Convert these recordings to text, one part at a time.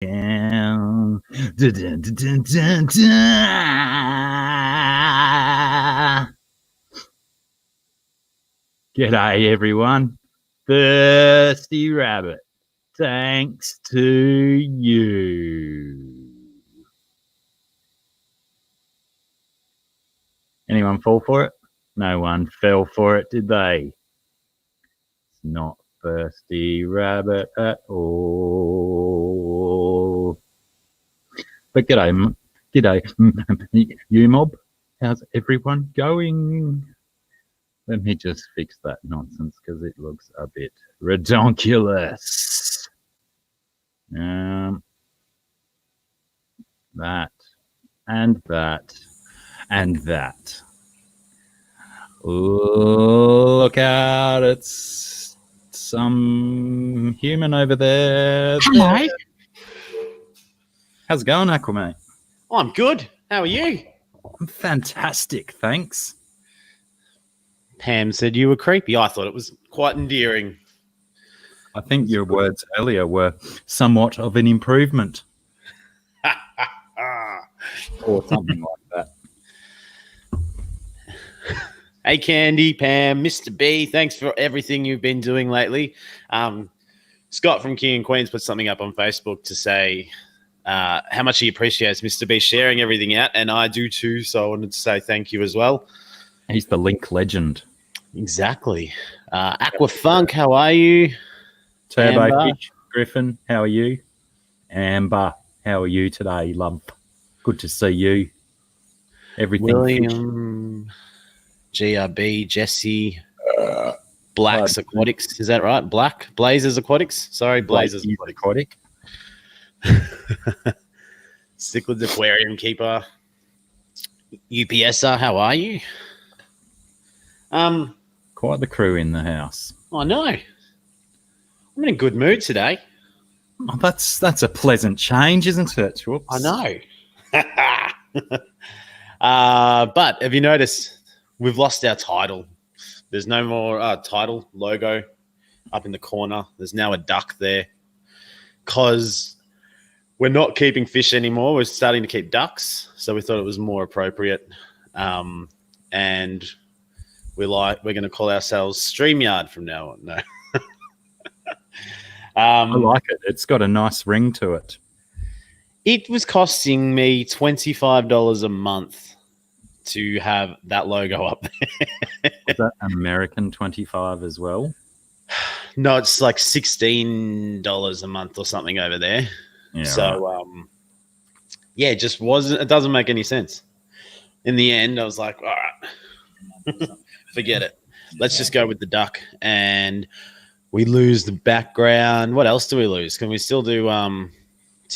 Dun, dun, dun, dun, dun, dun. G'day, everyone. Thirsty Rabbit, thanks to you. Anyone fall for it? No one fell for it, did they? It's not Thirsty Rabbit at all. But g'day, you mob. How's everyone going? Let me just fix that nonsense because it looks a bit redonkulous. That and that and that. Look out, it's some human over there. Hello. How's it going, Aquamate? I'm good. How are you? I'm fantastic, thanks. Pam said you were creepy. I thought it was quite endearing. I think your words earlier were somewhat of an improvement. Or something like that. Hey, Candy, Pam, Mr. B, thanks for everything you've been doing lately. Scott from King and Queens put something up on Facebook to say how much he appreciates Mr. B sharing everything out, and I do too, so I wanted to say thank you as well. He's the link legend. Exactly. Aquafunk, how are you? Turbo Fish, Griffin, how are you? Amber, how are you today, love? Good to see you. Everything William, GRB, Jesse, Black's Aquatics. Is that right? Blazers Aquatics? Sorry, Blazers Aquatic. Cichlids Aquarium Keeper. UPSer, how are you? Quite the crew in the house. I know. I'm in a good mood today. Oh, that's a pleasant change, isn't it? Whoops. I know. But have you noticed we've lost our title? There's no more title logo up in the corner. There's now a duck there because we're not keeping fish anymore. We're starting to keep ducks, so we thought it was more appropriate. And we're going to call ourselves StreamYard from now on. No. I like it. It's got a nice ring to it. It was costing me $25 a month to have that logo up there. Is that American 25 as well? No, it's like $16 a month or something over there. Yeah, so, right. It just wasn't. It doesn't make any sense. In the end, I was like, all right, forget it. Let's just go with the duck, and we lose the background. What else do we lose? Can we still do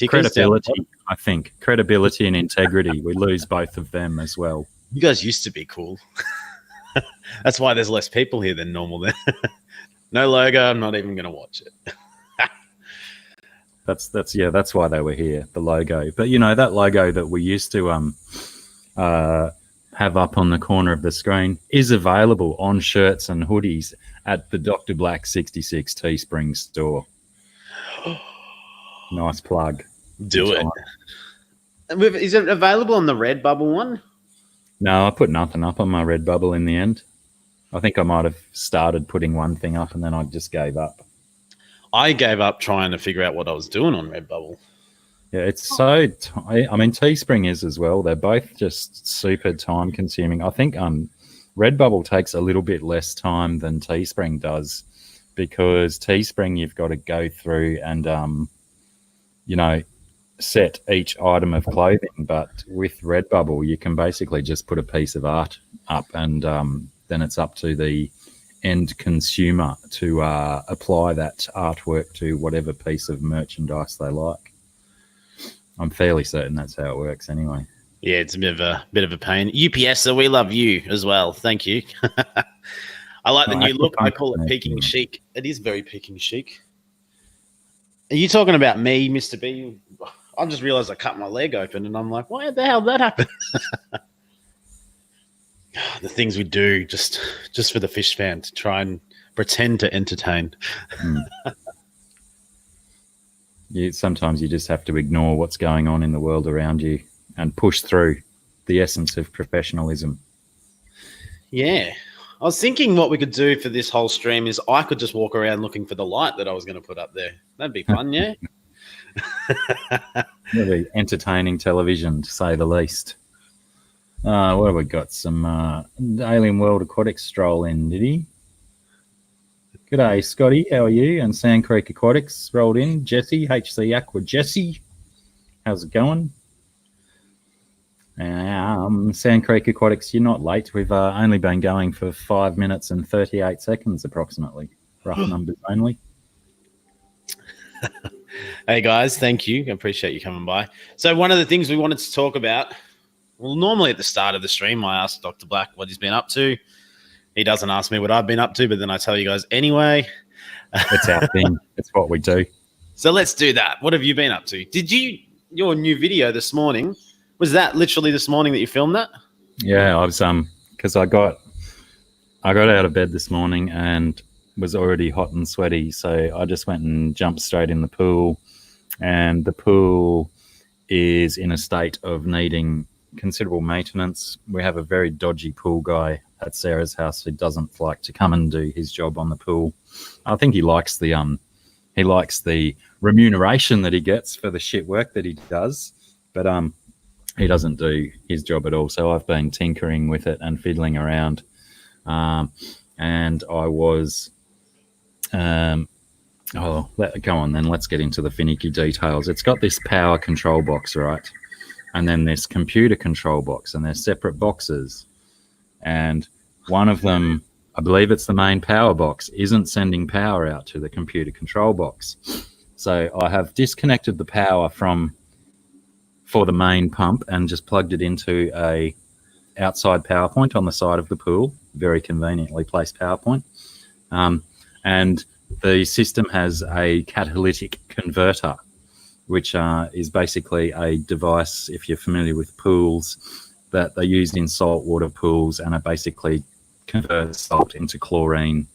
credibility? I think credibility and integrity. We lose both of them as well. You guys used to be cool. That's why there's less people here than normal. Then no logo. I'm not even going to watch it. That's why they were here. The logo, but that logo that we used to have up on the corner of the screen is available on shirts and hoodies at the Dr. Black 66 Teespring store. Nice plug. Do it. Is it available on the Redbubble one? No, I put nothing up on my Redbubble in the end. I think I might have started putting one thing up and then I just gave up. I gave up trying to figure out what I was doing on Redbubble. Yeah, it's so... I mean, Teespring is as well. They're both just super time-consuming. I think Redbubble takes a little bit less time than Teespring does because Teespring you've got to go through and, set each item of clothing. But with Redbubble, you can basically just put a piece of art up and then it's up to the end consumer to apply that artwork to whatever piece of merchandise they like. I'm fairly certain that's how it works anyway. Yeah, it's a bit of a pain. UPS, so we love you as well. Thank you. I like the new look. I call it peaking chic. It is very peaking chic. Are you talking about me, Mr. B? I just realized I cut my leg open and I'm like, why the hell did that happen? The things we do just for the fish fan to try and pretend to entertain. Sometimes you just have to ignore what's going on in the world around you and push through the essence of professionalism. Yeah. I was thinking what we could do for this whole stream is I could just walk around looking for the light that I was going to put up there. That'd be fun, yeah? Really entertaining television, to say the least. What have we got? Some Alien World Aquatics stroll in, did he? G'day, Scotty. How are you? And Sand Creek Aquatics rolled in. Jesse, HC Aqua Jesse. How's it going? Sand Creek Aquatics, you're not late. We've only been going for 5 minutes and 38 seconds approximately. Rough numbers only. Hey, guys. Thank you. I appreciate you coming by. So one of the things we wanted to talk about, well, normally at the start of the stream, I ask Dr. Black what he's been up to. He doesn't ask me what I've been up to, but then I tell you guys anyway. It's our thing. It's what we do. So let's do that. What have you been up to? Your new video this morning, was that literally this morning that you filmed that? Yeah, I was because I got out of bed this morning and was already hot and sweaty, so I just went and jumped straight in the pool, and the pool is in a state of needing considerable maintenance. We have a very dodgy pool guy at Sarah's house who doesn't like to come and do his job on the pool. I think he likes the remuneration that he gets for the shit work that he does, but he doesn't do his job at all. So I've been tinkering with it and fiddling around, and I was go on then, let's get into the finicky details. It's got this power control box, right? And then this computer control box, and they're separate boxes. And one of them, I believe it's the main power box, isn't sending power out to the computer control box. So I have disconnected the power for the main pump and just plugged it into a outside power point on the side of the pool, very conveniently placed power point. And the system has a catalytic converter, which is basically a device, if you're familiar with pools, that they used in saltwater pools, and it basically converts salt into chlorine,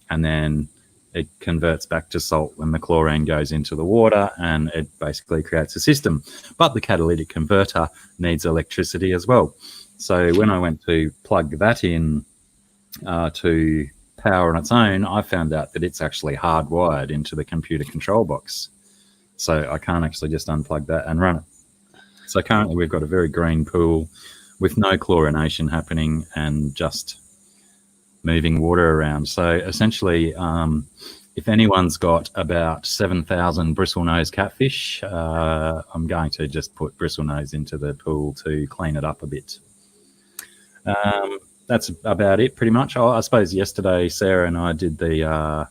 and then it converts back to salt when the chlorine goes into the water, and it basically creates a system. But the catalytic converter needs electricity as well. So when I went to plug that in to power on its own, I found out that it's actually hardwired into the computer control box. So I can't actually just unplug that and run it. So currently we've got a very green pool with no chlorination happening and just moving water around. So essentially, if anyone's got about 7,000 bristlenose catfish, I'm going to just put bristlenose into the pool to clean it up a bit. That's about it, pretty much. I suppose yesterday Sarah and I did the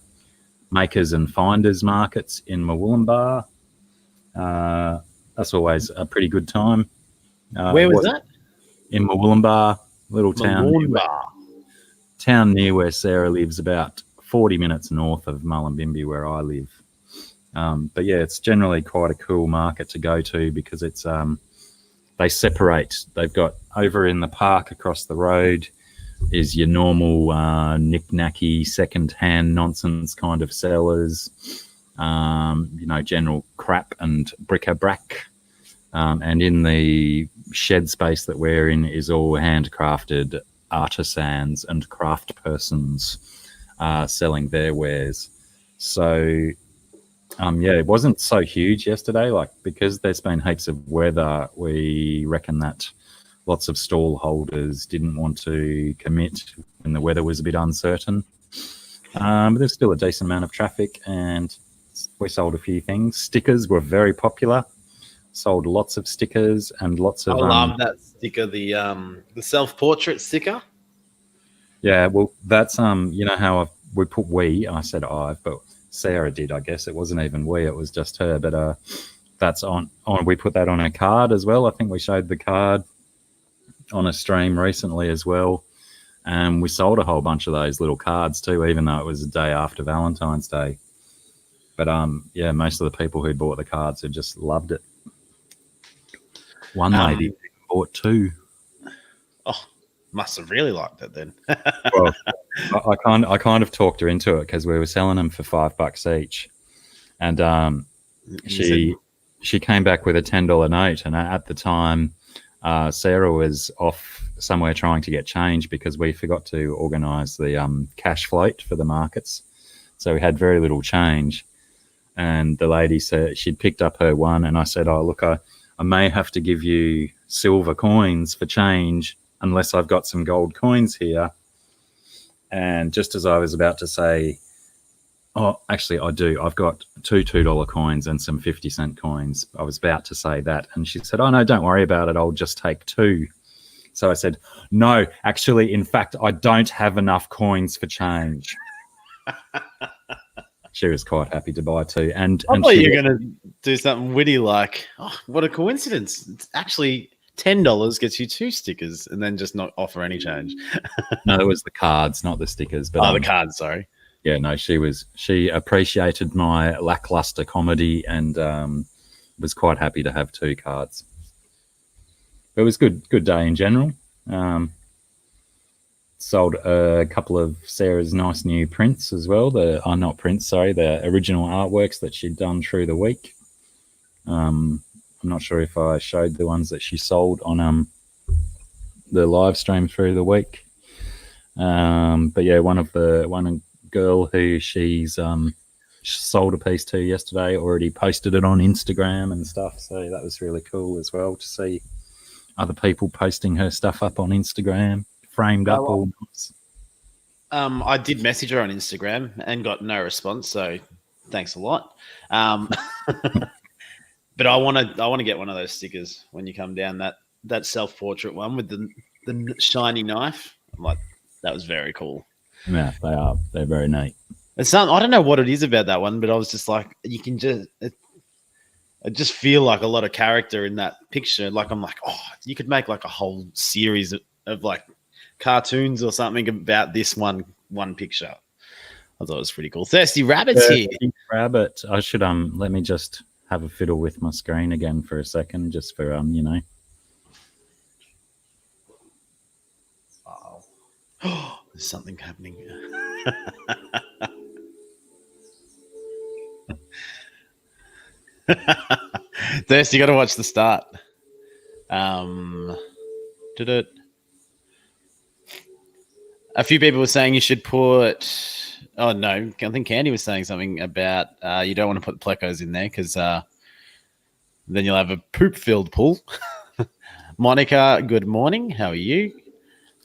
makers and finders markets in Murwillumbah. That's always a pretty good time. Where was that? In Murwillumbah, little town. Town near where Sarah lives, about 40 minutes north of Mullumbimby, where I live. But yeah, it's generally quite a cool market to go to because it's they separate. They've got over in the park across the road is your normal knick-knacky second-hand nonsense kind of sellers, general crap and bric-a-brac. And in the shed space that we're in is all handcrafted artisans and craft persons selling their wares. So, it wasn't so huge yesterday, because there's been heaps of weather, we reckon that lots of stall holders didn't want to commit when the weather was a bit uncertain. But there's still a decent amount of traffic, and we sold a few things. Stickers were very popular. Sold lots of stickers and lots of. I love that sticker, the self-portrait sticker. Yeah, well, that's how we put we. I said I've, but Sarah did. I guess it wasn't even we; it was just her. But that's on. We put that on a card as well. I think we showed the card on a stream recently as well, and we sold a whole bunch of those little cards too, even though it was the day after Valentine's Day. But most of the people who bought the cards had just loved it. One lady bought 2. Oh, must have really liked it then. Well, I kind of talked her into it because we were selling them for $5 each, and She came back with a $10 note, and at the time, Sarah was off somewhere trying to get change because we forgot to organise the cash float for the markets, so we had very little change. And the lady said she'd picked up her one, and I said, "Oh, look, I may have to give you silver coins for change unless I've got some gold coins here." And just as I was about to say, "Oh, actually, I do. I've got two $2 coins and some 50-cent coins." I was about to say that, and she said, "Oh, no, don't worry about it. I'll just take two." So I said, "No, actually, in fact, I don't have enough coins for change." She was quite happy to buy two. And I thought you were going to do something witty like, "Oh, what a coincidence. It's actually $10 gets you 2 stickers," and then just not offer any change. No, it was the cards, not the stickers. But the cards, sorry. Yeah, no, she appreciated my lackluster comedy and was quite happy to have 2 cards. It was good day in general. Sold a couple of Sarah's nice new prints as well. The original artworks that she'd done through the week. I'm not sure if I showed the ones that she sold on the live stream through the week. But yeah, one girl who she's sold a piece to yesterday already posted it on Instagram and stuff. So that was really cool as well to see other people posting her stuff up on Instagram. Framed up all nice. I did message her on Instagram and got no response, so thanks a lot. But I want to get one of those stickers when you come down, that self-portrait one with the shiny knife. I'm like, that was very cool. Yeah, they are. They're very neat. I don't know what it is about that one, but I was just like, you can I just feel like a lot of character in that picture. Like, I'm like, oh, you could make like a whole series of like cartoons or something about this one picture. I thought it was pretty cool. Thirsty Rabbit's here. Rabbit. I should let me just have a fiddle with my screen again for a second, just for Oh, there's something happening. Thirsty, you got to watch the start. Did it? A few people were saying you should put. Oh no, I think Candy was saying something about you don't want to put plecos in there because then you'll have a poop-filled pool. Monica, good morning. How are you?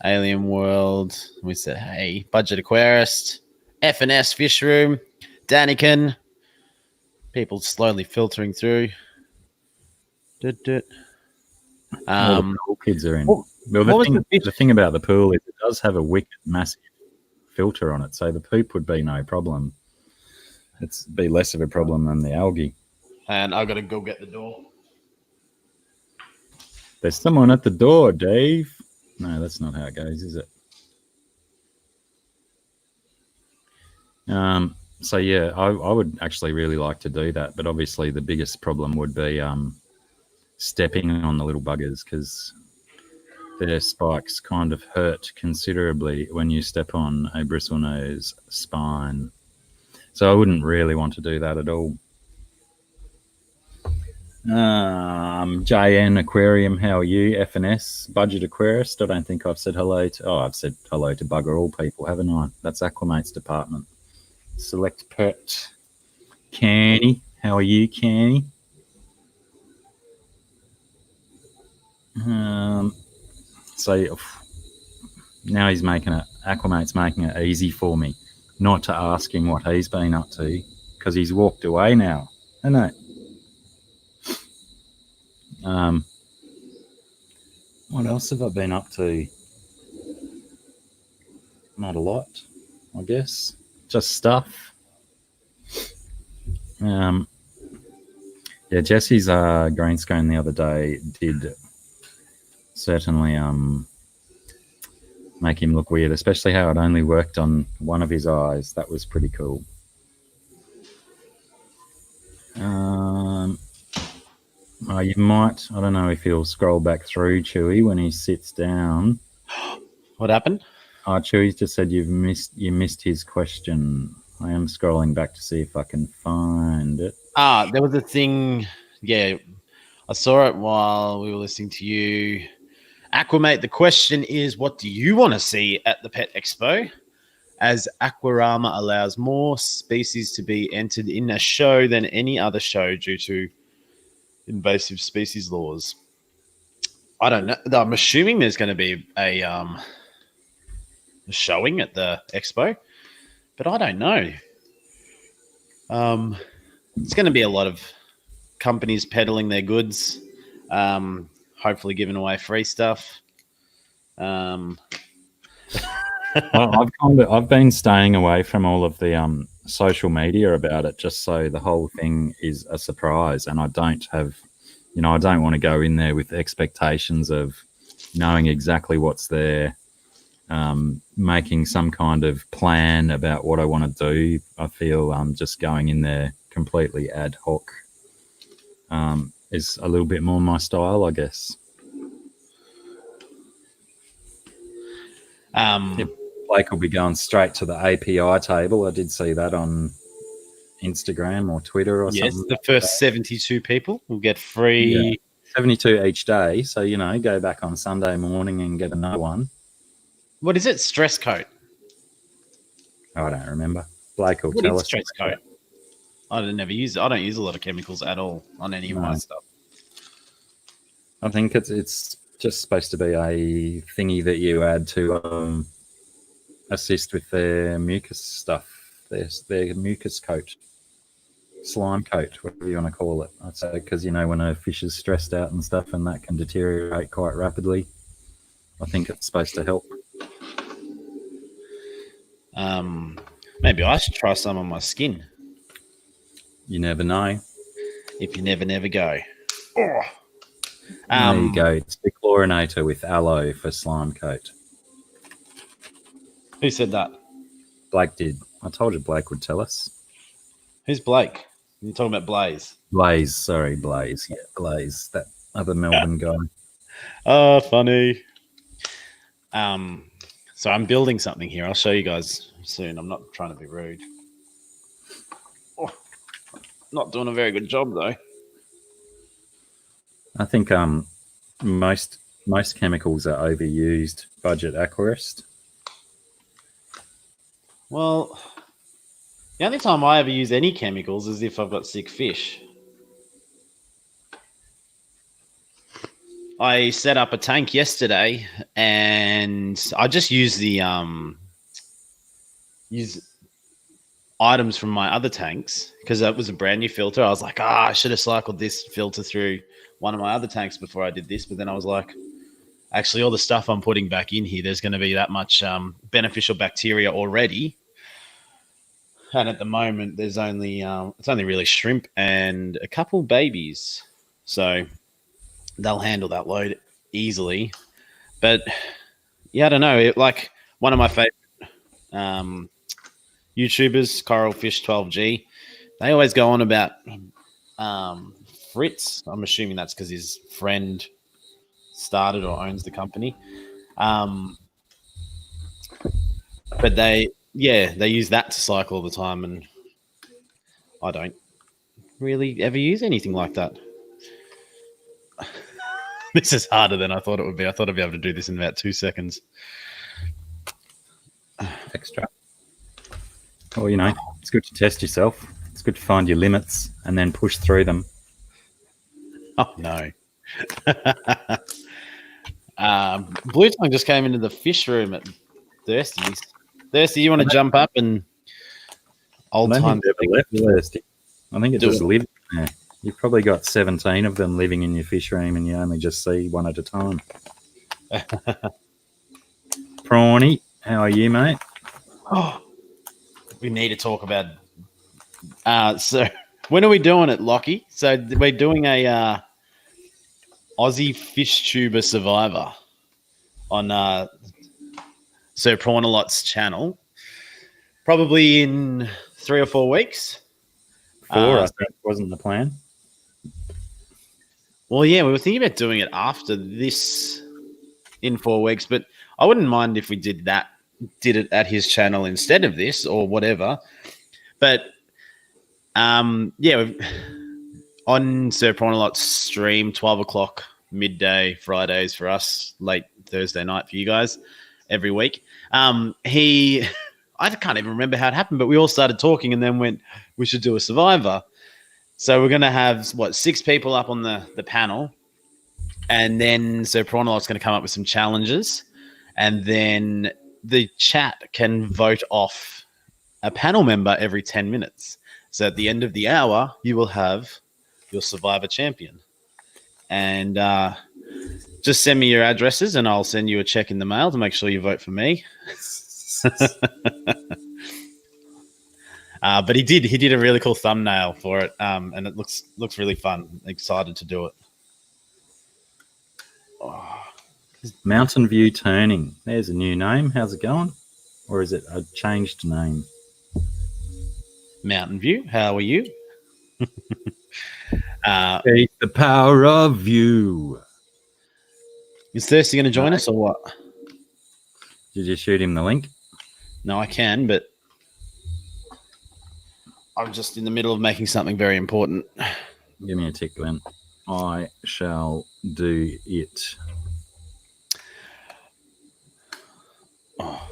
Alien World. We said, hey, Budget Aquarist, F&S Fish Room, Daniken. People slowly filtering through. All the cool kids are in. Well, the thing about the pool is it does have a wicked, massive filter on it, so the poop would be no problem. It's be less of a problem than the algae. And I've got to go get the door. There's someone at the door, Dave. No, that's not how it goes, is it? So yeah, I would actually really like to do that, but obviously the biggest problem would be stepping on the little buggers because their spikes kind of hurt considerably when you step on a bristlenose spine. So I wouldn't really want to do that at all. JN Aquarium, how are you? F&S Budget Aquarist. I don't think I've said hello to. Oh, I've said hello to bugger all people, haven't I? That's Aquamate's department. Select Pet. Canny, how are you, Canny? So now he's making it. Aquamate's making it easy for me, not to ask him what he's been up to because he's walked away now, isn't it? What else have I been up to? Not a lot, I guess. Just stuff. Yeah, Jesse's green screen the other day did certainly make him look weird, especially how it only worked on one of his eyes. That was pretty cool. You might, I don't know if he'll scroll back through, Chewy, when he sits down. What happened? Chewy just said you missed his question. I am scrolling back to see if I can find it. There was a thing. Yeah, I saw it while we were listening to you. Aquamate, the question is, what do you want to see at the Pet Expo? As Aquarama allows more species to be entered in a show than any other show due to invasive species laws. I don't know. I'm assuming there's going to be a showing at the expo, but I don't know. It's going to be a lot of companies peddling their goods, hopefully giving away free stuff. Well, I've been staying away from all of the social media about it, just so the whole thing is a surprise, and I don't want to go in there with expectations of knowing exactly what's there, making some kind of plan about what I want to do. I feel just going in there completely ad hoc is a little bit more my style, I guess. Blake will be going straight to the API table. I did see that on Instagram or Twitter or something. Yes, the first 72 people will get free. 72 each day. So, go back on Sunday morning and get another one. What is it? Stress coat? I don't remember. Blake will What tell is us. stress coat? I don't use a lot of chemicals at all on any of my stuff. I think it's just supposed to be a thingy that you add to assist with their mucus stuff, their mucus coat, slime coat, whatever you want to call it. I'd say because when a fish is stressed out and stuff, and that can deteriorate quite rapidly. I think it's supposed to help. Maybe I should try some on my skin. You never know. If you never go. There you go. It's the chlorinator with aloe for slime coat. Who said that? Blake did. I told you Blake would tell us. Who's Blake? You're talking about Blaze. Blaze. Yeah, Blaze. That other Melbourne guy. Oh, funny. So I'm building something here. I'll show you guys soon. I'm not trying to be rude. Not doing a very good job though. I think most chemicals are overused. Budget aquarist. Well, the only time I ever use any chemicals is if I've got sick fish. I set up a tank yesterday, and I just used the items from my other tanks because that was a brand new filter. I was like, I should have cycled this filter through one of my other tanks before I did this. But then I was like, actually, all the stuff I'm putting back in here, there's going to be that much beneficial bacteria already. And at the moment, there's only it's only really shrimp and a couple babies, so they'll handle that load easily. But yeah, I don't know. Like one of my favorite YouTubers, Coral Fish 12G, they always go on about Fritz. I'm assuming that's because his friend started or owns the company. But they use that to cycle all the time, and I don't really ever use anything like that. This is harder than I thought it would be. I thought I'd be able to do this in about 2 seconds. Extra. Well, it's good to test yourself. It's good to find your limits and then push through them. Oh, no. Blue Tongue just came into the fish room at Thirsty's. Thirsty, you want to jump up and old time? Thirsty. I think it just lived there. You've probably got 17 of them living in your fish room, and you only just see one at a time. Prawny, how are you, mate? Oh, we need to talk about. So when are we doing it, Lockie? So we're doing a Aussie Fish Tuber Survivor on Sir Prawnalot's channel, probably in 3 or 4 weeks. 4, I think, wasn't the plan. Well, yeah, we were thinking about doing it after this in 4 weeks, but I wouldn't mind if we did it at his channel instead of this or whatever. But Yeah, on Sir Prawnalot's stream, 12 o'clock midday Fridays for us, late Thursday night for you guys every week. He, I can't even remember how it happened, but we all started talking and then went, we should do a Survivor. So we're going to have, 6 people up on the panel. And then Sir Prawnalot's going to come up with some challenges. And then the chat can vote off a panel member every 10 minutes. So at the end of the hour, you will have your Survivor champion. And just send me your addresses and I'll send you a check in the mail to make sure you vote for me. But he did a really cool thumbnail for it, and it looks really fun. Excited to do it. Oh. Mountain View Turning. There's a new name. How's it going? Or is it a changed name? Mountain View, how are you? Take the power of you. Is Thirsty going to join us or what? Did you shoot him the link? No, I can, but I'm just in the middle of making something very important. Give me a tick, Glenn. I shall do it. Oh.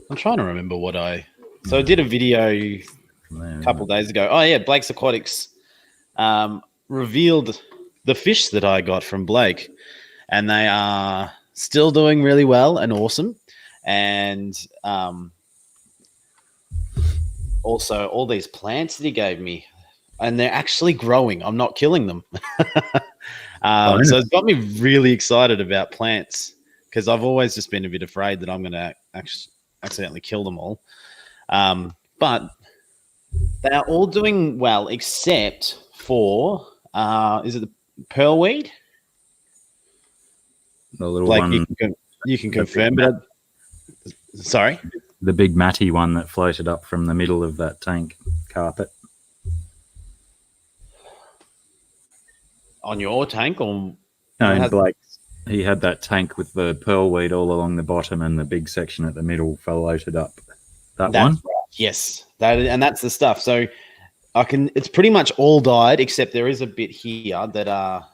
I'm trying to remember what So I did a video a couple of days ago. Oh, yeah, Blake's Aquatics revealed the fish that I got from Blake. And they are still doing really well and awesome. And also all these plants that he gave me. And they're actually growing. I'm not killing them. So it's got me really excited about plants because I've always just been a bit afraid that I'm going to accidentally kill them all. But they are all doing well except for, is it the pearlweed? The little like one. You can confirm, but sorry? The big matty one that floated up from the middle of that tank carpet. On your tank? Or no, in Blake's. He had that tank with the pearlweed all along the bottom and the big section at the middle floated up. That's one? Right. Yes. That's the stuff. So it's pretty much all died, except there is a bit here that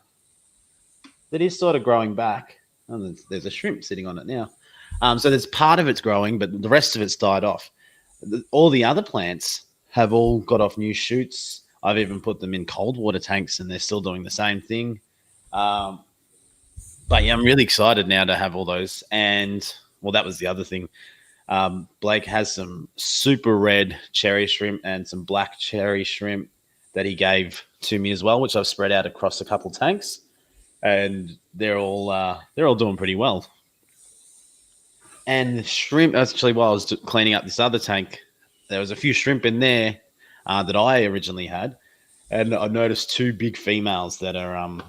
is sort of growing back. Oh, there's a shrimp sitting on it now. So there's part of it's growing, but the rest of it's died off. All the other plants have all got off new shoots. I've even put them in cold water tanks and they're still doing the same thing. But yeah, I'm really excited now to have all those. And well, that was the other thing. Blake has some super red cherry shrimp and some black cherry shrimp that he gave to me as well, which I've spread out across a couple tanks. And they're all doing pretty well. And the shrimp, actually, while I was cleaning up this other tank, there was a few shrimp in there that I originally had. And I noticed 2 big females that are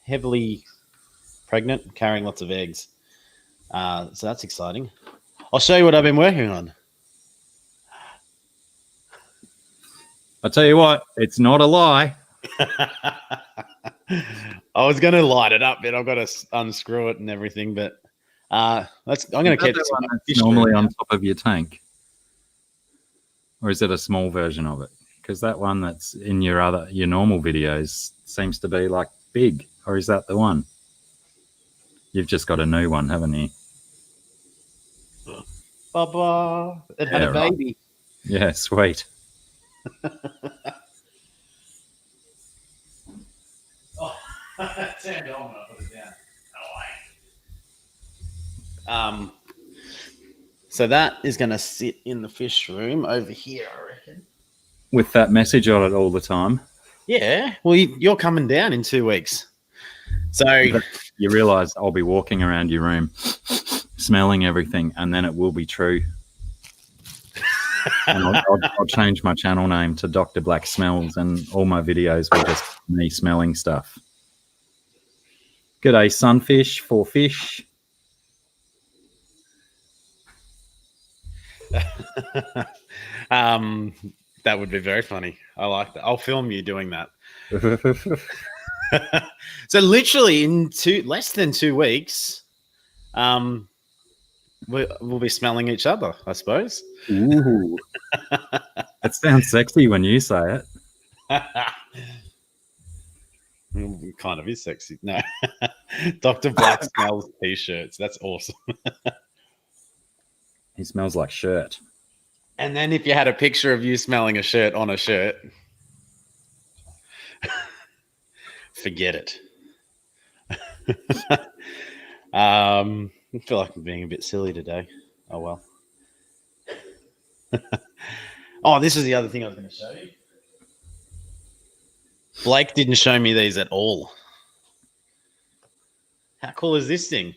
heavily pregnant, carrying lots of eggs. So that's exciting. I'll show you what I've been working on. I'll tell you what, it's not a lie. I was going to light it up, but I've got to unscrew it and everything. But I'm going to keep this one normally on top of your tank, or is it a small version of it? Because that one that's in your normal videos seems to be like big, or is that the one? You've just got a new one, haven't you? Baba, it had a baby. Right. Yeah, sweet. Turned on when I put it down. So that is going to sit in the fish room over here, I reckon. With that message on it all the time. Yeah. Well, you're coming down in 2 weeks. So you realise I'll be walking around your room, smelling everything, and then it will be true. And I'll change my channel name to Dr. Black Smells, and all my videos will just be me smelling stuff. G'day, sunfish, 4 fish. That would be very funny. I like that. I'll film you doing that. So literally in less than 2 weeks, we'll be smelling each other, I suppose. Ooh. It sounds sexy when you say it. Kind of is sexy. No. Dr. Black smells t-shirts. That's awesome. He smells like shirt. And then if you had a picture of you smelling a shirt on a shirt, forget it. I feel like I'm being a bit silly today. Oh, well. Oh, this is the other thing I was going to show you. Blake didn't show me these at all. How cool is this thing?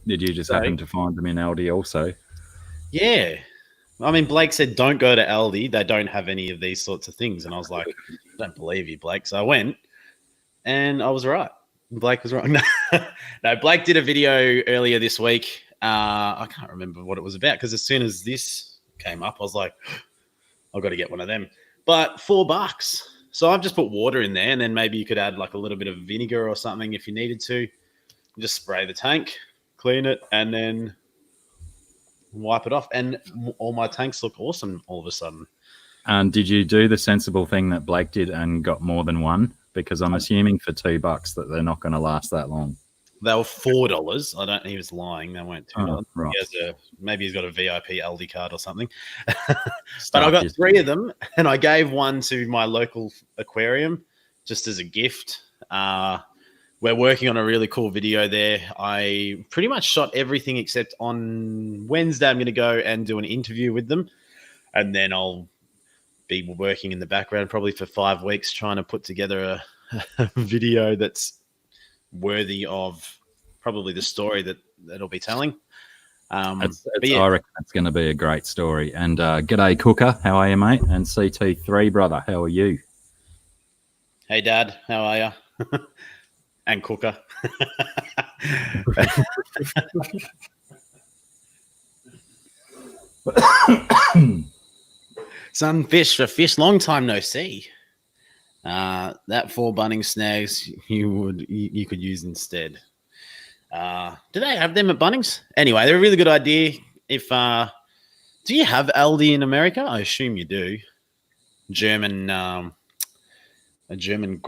Did you just happen to find them in Aldi also? Yeah. I mean, Blake said, don't go to Aldi. They don't have any of these sorts of things. And I was like, I don't believe you, Blake. So I went and I was right. Blake was wrong. No, Blake did a video earlier this week. I can't remember what it was about because as soon as this came up, I was like, I've got to get one of them. But $4. So I've just put water in there, and then maybe you could add like a little bit of vinegar or something if you needed to. Just spray the tank, clean it, and then wipe it off. And all my tanks look awesome all of a sudden. And did you do the sensible thing that Blake did and got more than one? Because I'm assuming for $2 that they're not going to last that long. They were $4. I don't. He was lying. They weren't $2. Oh, right. Maybe he's got a VIP Aldi card or something. But I got 3 of them, and I gave one to my local aquarium just as a gift. We're working on a really cool video there. I pretty much shot everything except on Wednesday. I'm going to go and do an interview with them, and then I'll be working in the background probably for 5 weeks trying to put together a video that's worthy of probably the story that it'll be telling. I reckon it's going to be a great story. And g'day, Cooker. How are you, mate? And CT3, brother. How are you? Hey, Dad. How are you? And Cooker. Sunfish for fish. Long time no see. That 4 Bunnings snags you could use instead. Do they have them at Bunnings? Anyway, they're a really good idea. If do you have Aldi in America? I assume you do. A German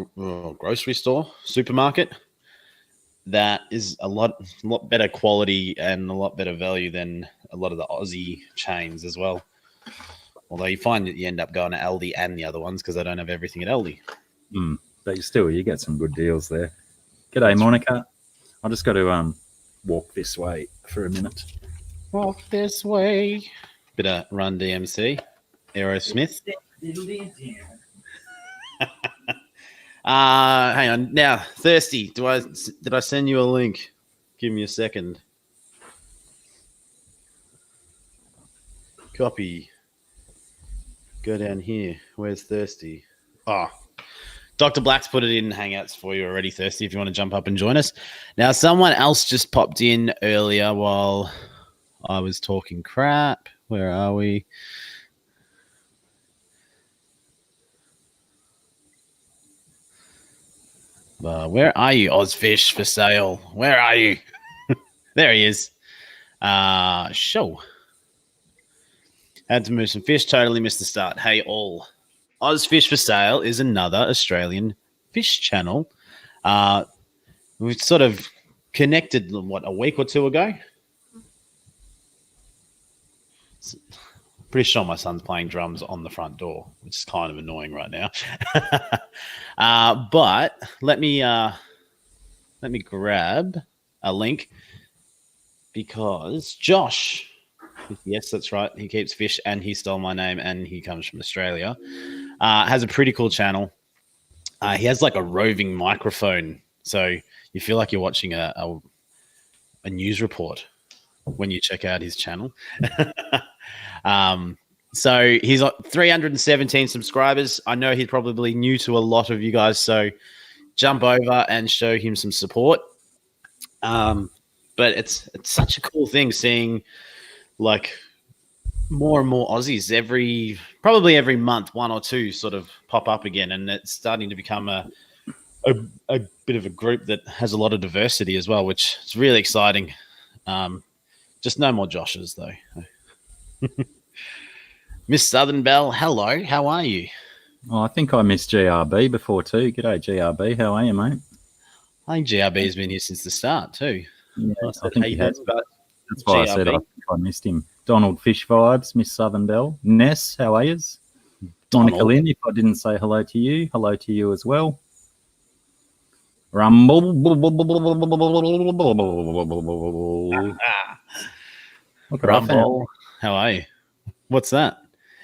grocery store, supermarket that is a lot better quality and a lot better value than a lot of the Aussie chains as well. Although you find that you end up going to Aldi and the other ones because they don't have everything at Aldi. But you get some good deals there. G'day, Monica. I just got to walk this way for a minute. Walk this way. Bit of Run DMC. Aerosmith. Hang on. Now, Thirsty, did I send you a link? Give me a second. Copy. Go down here. Where's Thirsty? Oh, Dr. Black's put it in Hangouts for you already, Thirsty, if you want to jump up and join us. Now, someone else just popped in earlier while I was talking crap. Where are we? Where are you, Ozfish for sale? Where are you? There he is. Show. Had to move some fish. Totally missed the start. Hey, all. Ozfish for Sale is another Australian fish channel. We've sort of connected, a week or two ago? Pretty sure my son's playing drums on the front door, which is kind of annoying right now. But let me grab a link because Josh, yes, that's right, he keeps fish and he stole my name and he comes from Australia, has a pretty cool channel. He has like a roving microphone, so you feel like you're watching a news report when you check out his channel. So he's got 317 subscribers. I know he's probably new to a lot of you guys, so jump over and show him some support. But it's such a cool thing seeing like more and more Aussies probably every month, 1 or 2 sort of pop up again, and it's starting to become a bit of a group that has a lot of diversity as well, which is really exciting. Just no more Joshes, though. Miss Southern Belle, hello. How are you? Oh, I think I missed GRB before too. G'day, GRB. How are you, mate? I think GRB's been here since the start, too. Yeah, I I said, think hey, he has. but That's why I said I GRB. think I missed him. Donald Fish Vibes, Miss Southern Belle. Ness, how are you? Monica Donald. Lynn, if I didn't say hello to you as well. Rumble. Ah, Look what I found. Rumble. How are you? What's that?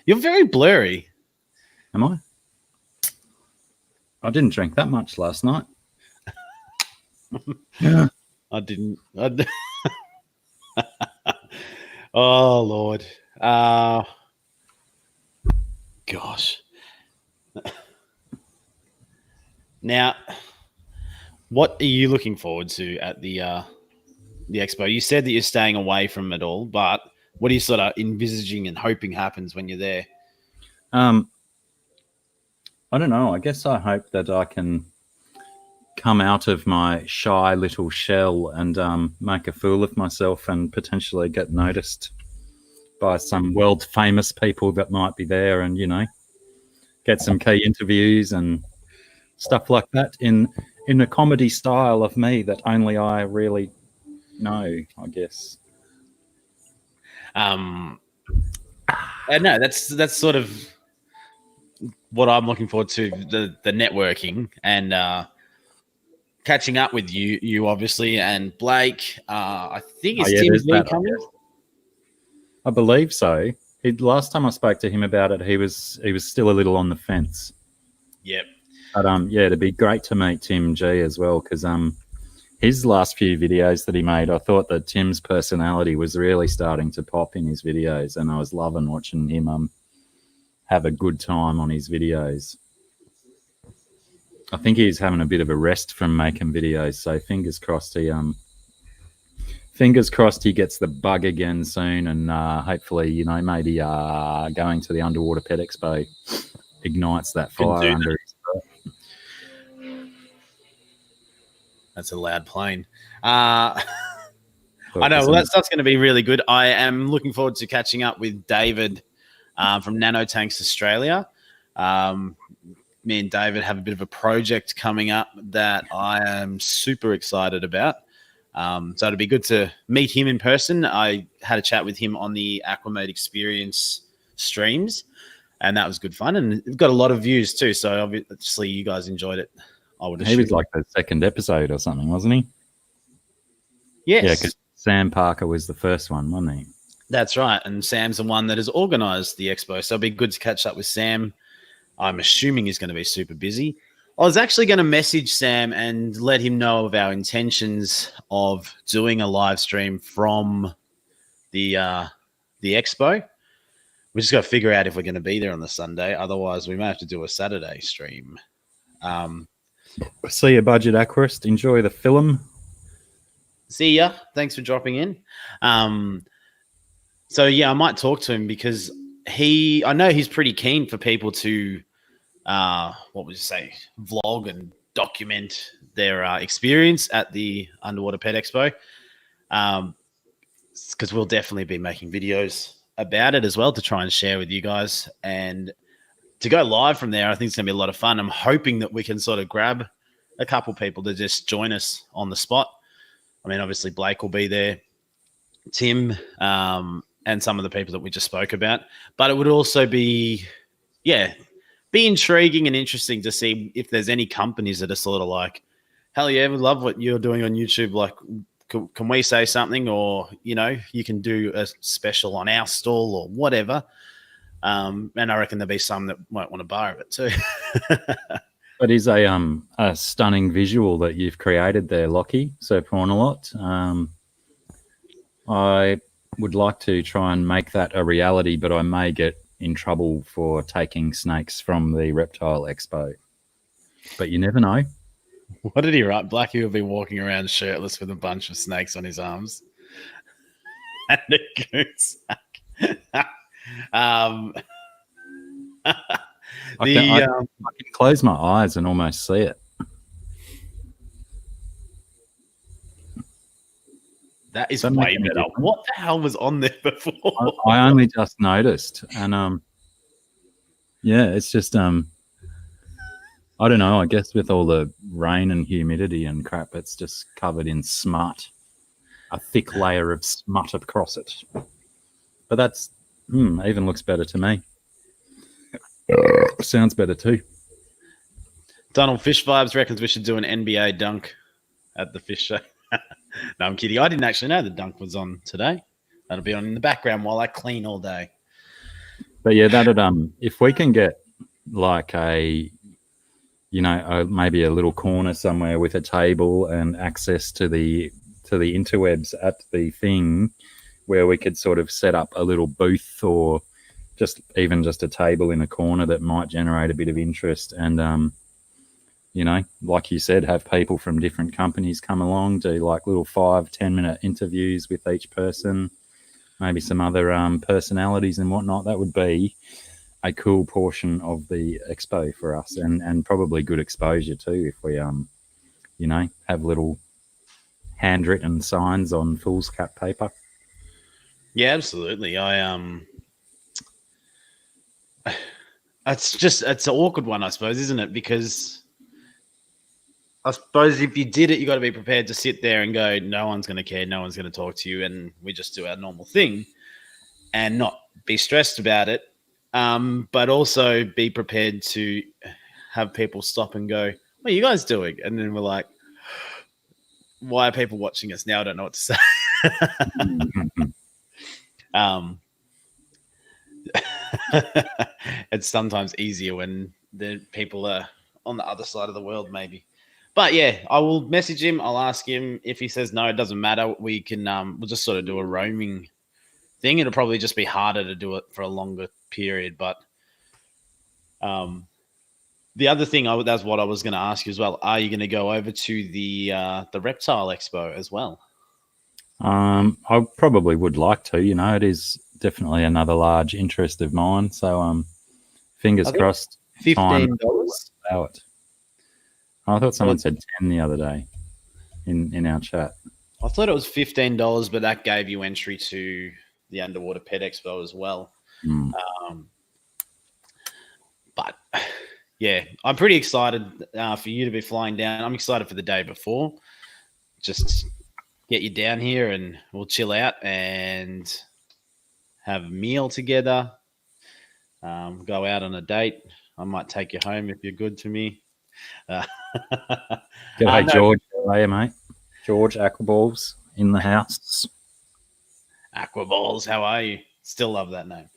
You're very blurry. Am I? I didn't drink that much last night. Yeah. I didn't. Oh, Lord. Gosh. Now, what are you looking forward to at the expo? You said that you're staying away from it all, but what are you sort of envisaging and hoping happens when you're there? I don't know. I guess I hope that I can come out of my shy little shell and make a fool of myself and potentially get noticed by some world famous people that might be there, and get some key interviews and stuff like that in a comedy style of me that only I really know, I guess. No, that's sort of what I'm looking forward to, the networking and catching up with you obviously, and Blake. I think it's Tim there's V that, coming. I believe so. Last time I spoke to him about it, he was still a little on the fence. Yep. But it'd be great to meet Tim G as well, because his last few videos that he made, I thought that Tim's personality was really starting to pop in his videos, and I was loving watching him have a good time on his videos. I think he's having a bit of a rest from making videos, so fingers crossed he gets the bug again soon, and hopefully, maybe going to the Underwater Pet Expo ignites that fire under his breath. That's a loud plane. I know. Well, Well, that's going to be really good. I am looking forward to catching up with David from Nanotanks Australia. Me and David have a bit of a project coming up that I am super excited about. So it'll be good to meet him in person. I had a chat with him on the Aquamate Experience streams, and that was good fun. And it got a lot of views too. So obviously you guys enjoyed it. I would assume. He was like the second episode or something, wasn't he? Yes. Yeah, because Sam Parker was the first one, wasn't he? That's right. And Sam's the one that has organised the expo. So it'll be good to catch up with Sam. I'm assuming he's going to be super busy. I was actually going to message Sam and let him know of our intentions of doing a live stream from the expo. We just got to figure out if we're going to be there on the Sunday. Otherwise, we may have to do a Saturday stream. See you, Budget Aquarist. Enjoy the film. See ya. Thanks for dropping in. So yeah, I might talk to him because I know he's pretty keen for people to, what would you say, vlog and document their experience at the Underwater Pet Expo. Because we'll definitely be making videos about it as well to try and share with you guys. And to go live from there, I think it's going to be a lot of fun. I'm hoping that we can sort of grab a couple people to just join us on the spot. I mean, obviously Blake will be there, Tim, and some of the people that we just spoke about. But it would also be intriguing and interesting to see if there's any companies that are sort of like, hell yeah, we love what you're doing on YouTube. Like, can we say something, or, you can do a special on our stall or whatever. And I reckon there'll be some that won't want to borrow it too. It is a stunning visual that you've created there, Lockie. So Pornalot. I would like to try and make that a reality, but I may get in trouble for taking snakes from the Reptile Expo. But you never know. What did he write? Blackie will be walking around shirtless with a bunch of snakes on his arms and a goose sack. I can close my eyes and almost see it. That is Doesn't make way any better. difference. What the hell was on there before? I only just noticed, and yeah, it's just I don't know. I guess with all the rain and humidity and crap, it's just covered in smut, a thick layer of smut across it. But that's even looks better to me. Sounds better too. Donald Fish Vibes reckons we should do an NBA dunk at the fish show. No, I'm kidding. I didn't actually know the dunk was on today. That'll be on in the background while I clean all day. But yeah, that'd if we can get like a, maybe a little corner somewhere with a table and access to the interwebs at the thing, where we could sort of set up a little booth or just a table in a corner that might generate a bit of interest, and like you said, have people from different companies come along, do like little 5-10 minute interviews with each person, maybe some other personalities and whatnot. That would be a cool portion of the expo for us, and probably good exposure too if we have little handwritten signs on foolscap paper. Yeah, absolutely. It's an awkward one, I suppose, isn't it? Because I suppose if you did it, you got to be prepared to sit there and go, no one's going to care, no one's going to talk to you, and we just do our normal thing and not be stressed about it. But also be prepared to have people stop and go, what are you guys doing? And then we're like, why are people watching us now? I don't know what to say. It's sometimes easier when the people are on the other side of the world, maybe. But yeah, I will message him. I'll ask him. If he says no, it doesn't matter. We can we'll just sort of do a roaming thing. It'll probably just be harder to do it for a longer period. But the other thing, that's what I was going to ask you as well. Are you going to go over to the Reptile Expo as well? I probably would like to. It is definitely another large interest of mine. So fingers crossed. $15. Allow it. I thought someone said 10 the other day in our chat. I thought it was $15, but that gave you entry to the Underwater Pet Expo as well. But yeah, I'm pretty excited for you to be flying down. I'm excited for the day before. Just get you down here and we'll chill out and have a meal together. Go out on a date. I might take you home if you're good to me. G'day, George. How are you, mate? George Aquaballs in the house. Aquaballs, how are you? Still love that name.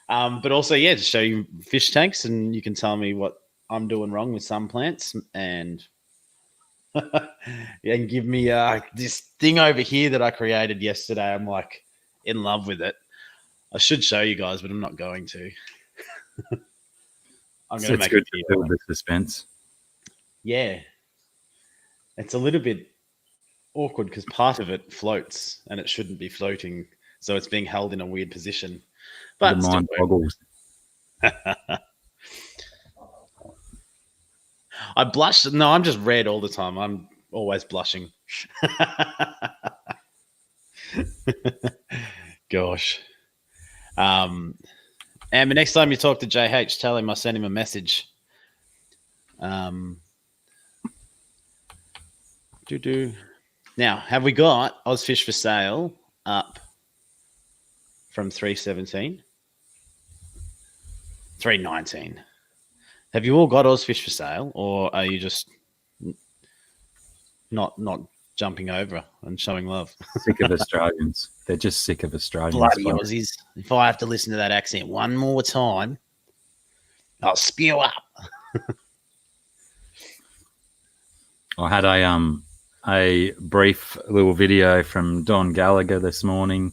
But also, yeah, to show you fish tanks, and you can tell me what I'm doing wrong with some plants, and and give me this thing over here that I created yesterday. I'm like in love with it. I should show you guys, but I'm not going to. I'm going to make it a little bit of suspense. Yeah, it's a little bit awkward because part of it floats and it shouldn't be floating, so it's being held in a weird position. But the mind boggles. I blush. No, I'm just red all the time. I'm always blushing. Gosh. And the next time you talk to JH, tell him I sent him a message. Now, have we got Ozfish for sale up from 317? 319. Have you all got Ozfish for sale, or are you just not jumping over and showing love? Sick of Australians. They're just sick of Australians. Bloody Aussies. If I have to listen to that accent one more time, I'll spew up. I had a brief little video from Don Gallagher this morning.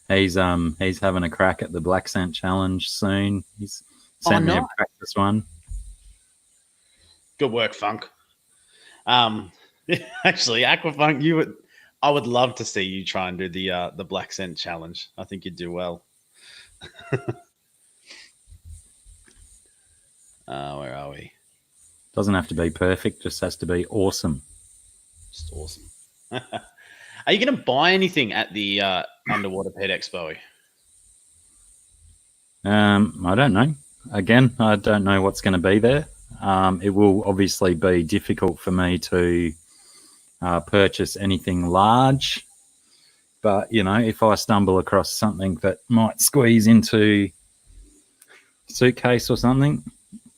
He's having a crack at the Black Scent Challenge soon. He's sent me a practice one. Good work, Funk. Actually, Aquafunk, I would love to see you try and do the Black Scent Challenge. I think you'd do well. Where are we? Doesn't have to be perfect, just has to be awesome. Just awesome. Are you going to buy anything at the Underwater Pet Expo? I don't know. Again, I don't know what's going to be there. It will obviously be difficult for me to purchase anything large. But, you know, if I stumble across something that might squeeze into suitcase or something,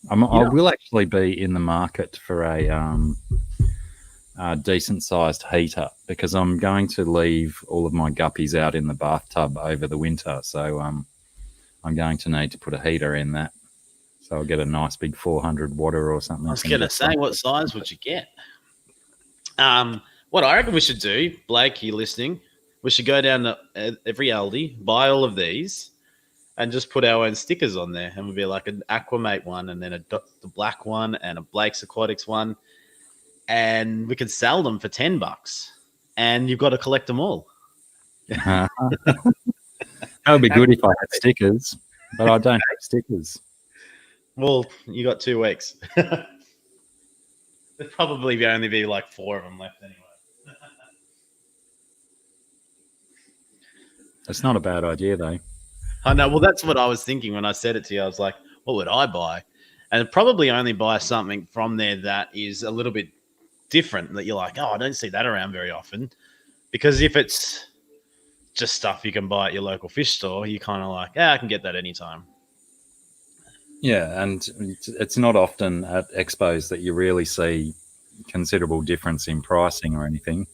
I will actually be in the market for a decent sized heater, because I'm going to leave all of my guppies out in the bathtub over the winter. So I'm going to need to put a heater in that. So I'll get a nice big 400 water or something. I was going to say, what size would you get? What I reckon we should do, Blake, you listening? We should go down to every Aldi, buy all of these, and just put our own stickers on there. And we'll be like an Aquamate one, and then the black one, and a Blake's Aquatics one. And we could sell them for $10. And you've got to collect them all. That would be good if I had stickers, but I don't have stickers. Well, you got 2 weeks. There'd probably only be like 4 of them left anyway. It's not a bad idea, though. I know. Well, that's what I was thinking when I said it to you. I was like, what would I buy? And I'd probably only buy something from there that is a little bit different, that you're like, oh, I don't see that around very often. Because if it's just stuff you can buy at your local fish store, you're kind of like, I can get that anytime. Yeah, and it's not often at expos that you really see considerable difference in pricing or anything.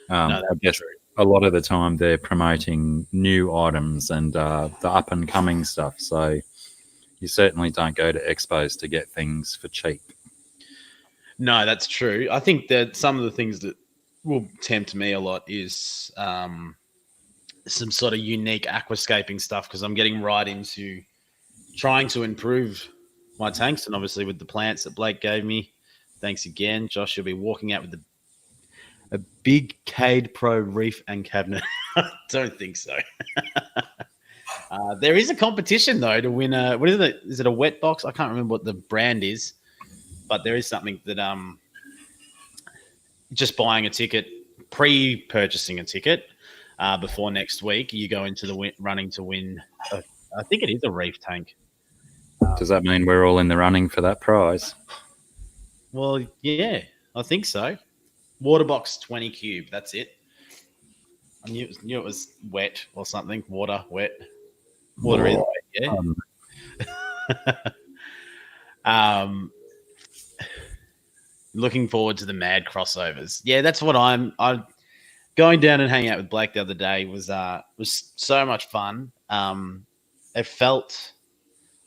No, I guess true. A lot of the time they're promoting new items and the up and coming stuff. So you certainly don't go to expos to get things for cheap. No, that's true. I think that some of the things that will tempt me a lot is some sort of unique aquascaping stuff, because I'm getting right into trying to improve my tanks, and obviously with the plants that Blake gave me. Thanks again, Josh. You'll be walking out with a big Cade Pro reef and cabinet. Don't think so. There is a competition though to win a, what is it? Is it a wet box? I can't remember what the brand is, but there is something that just buying a ticket, pre-purchasing a ticket before next week, you go into the running to win. I think it is a reef tank. Does that mean we're all in the running for that prize? Well, yeah, I think so. Water box 20 cube. That's it. I knew it was wet or something. Water, wet. Water is wet, yeah. Looking forward to the mad crossovers. Yeah, that's what I'm going down and hanging out with Blake the other day was so much fun. It felt,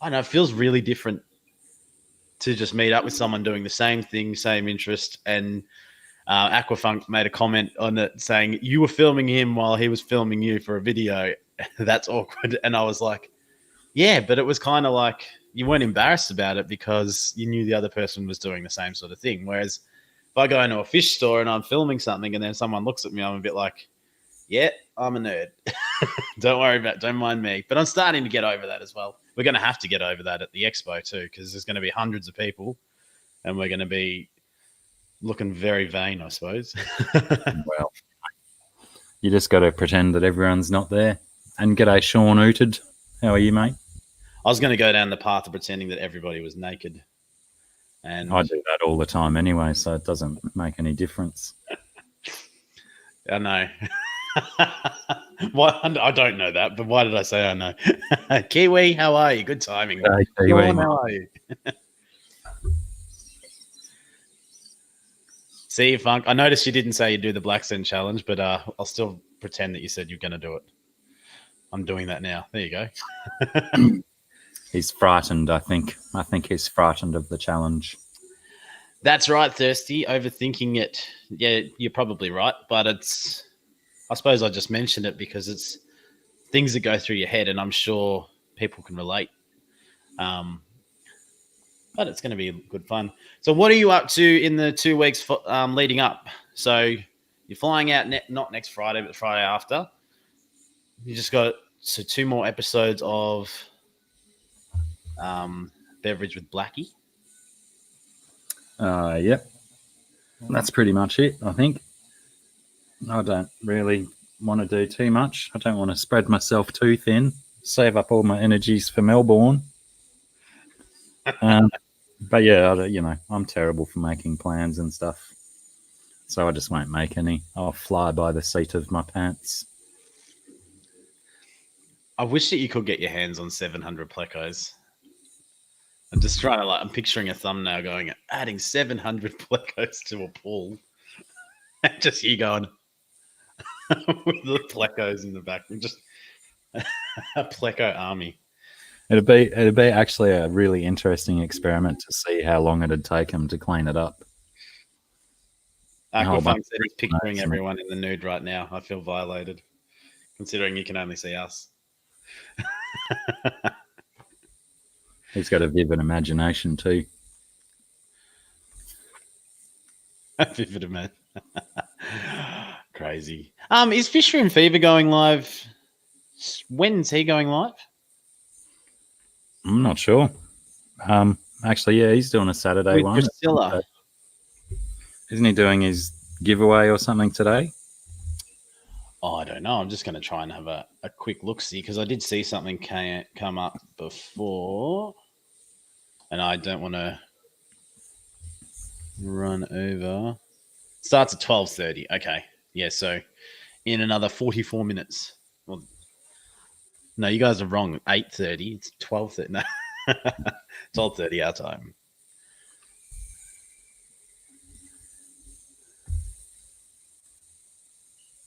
I don't know, it feels really different to just meet up with someone doing the same thing, same interest. And Aquafunk made a comment on it saying, you were filming him while he was filming you for a video. That's awkward. And I was like, yeah, but it was kind of like you weren't embarrassed about it because you knew the other person was doing the same sort of thing. Whereas if I go into a fish store and I'm filming something and then someone looks at me, I'm a bit like, yeah, I'm a nerd. Don't mind me. But I'm starting to get over that as well. We're going to have to get over that at the expo too, because there's going to be hundreds of people and we're going to be looking very vain, I suppose. Well, you just got to pretend that everyone's not there. And g'day, Sean Ooted. How are you, mate? I was going to go down the path of pretending that everybody was naked. And I do that all the time anyway, so it doesn't make any difference. I know. Why? I don't know that, but why did I say I know? Kiwi, how are you? Good timing. Hey, Kiwi. Sean, how are you? See, Funk, I noticed you didn't say you do the Black Sand Challenge, but I'll still pretend that you said you're going to do it. I'm doing that now. There you go. He's frightened, I think. I think he's frightened of the challenge. That's right, Thirsty. Overthinking it. Yeah, you're probably right. But I suppose I just mentioned it because it's things that go through your head, and I'm sure people can relate. But it's going to be good fun. So what are you up to in the 2 weeks leading up? So you're flying out not next Friday, but the Friday after. You just got 2 more episodes of Beverage with Blackie. Yep. That's pretty much it, I think. I don't really want to do too much. I don't want to spread myself too thin. Save up all my energies for Melbourne. But yeah, I'm terrible for making plans and stuff. So I just won't make any. I'll fly by the seat of my pants. I wish that you could get your hands on 700 plecos. I'm just trying to I'm picturing a thumbnail going, adding 700 plecos to a pool. And just you going with the plecos in the back. Just a pleco army. It'd be actually a really interesting experiment to see how long it'd take them to clean it up. Aquafunk said he's picturing everyone in the nude right now. I feel violated, considering you can only see us. He's got a vivid imagination too. Vivid imagination. Crazy. Is Fisher and Fever going live? When's he going live? I'm not sure. Actually, yeah, he's doing a Saturday one. Priscilla. Isn't he doing his giveaway or something today? Oh, I don't know. I'm just going to try and have a quick look-see because I did see something come up before and I don't want to run over. Starts at 12:30. Okay. Yeah, so in another 44 minutes. Well, no, you guys are wrong. 8:30. It's 12:30. No. 12:30 our time.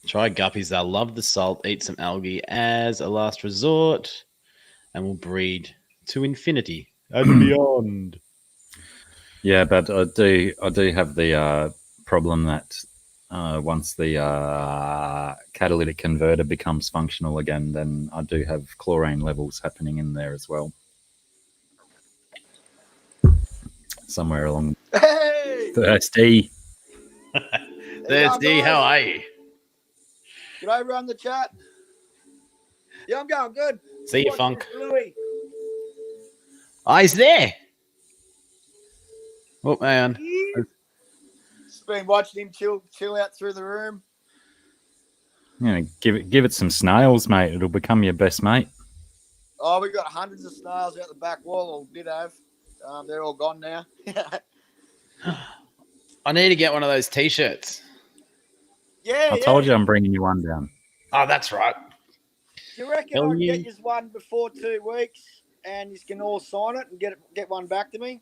Try guppies. They'll love the salt. Eat some algae as a last resort and will breed to infinity and beyond. Yeah, but I do have the problem that once the catalytic converter becomes functional again, then I do have chlorine levels happening in there as well. Somewhere along. Hey! Thirsty. Thirsty, how are you? Did I run the chat? Yeah, I'm going good. See you, Funk. Louis. Oh, he's there. Oh, man. Just been watching him chill out through the room. Give it some snails, mate. It'll become your best mate. Oh, we've got hundreds of snails out the back wall, or did have. They're all gone now. I need to get one of those T-shirts. Yeah, I told you I'm bringing you one down. Oh, that's right. Do you reckon I can get you one before 2 weeks, and you can all sign it and get one back to me?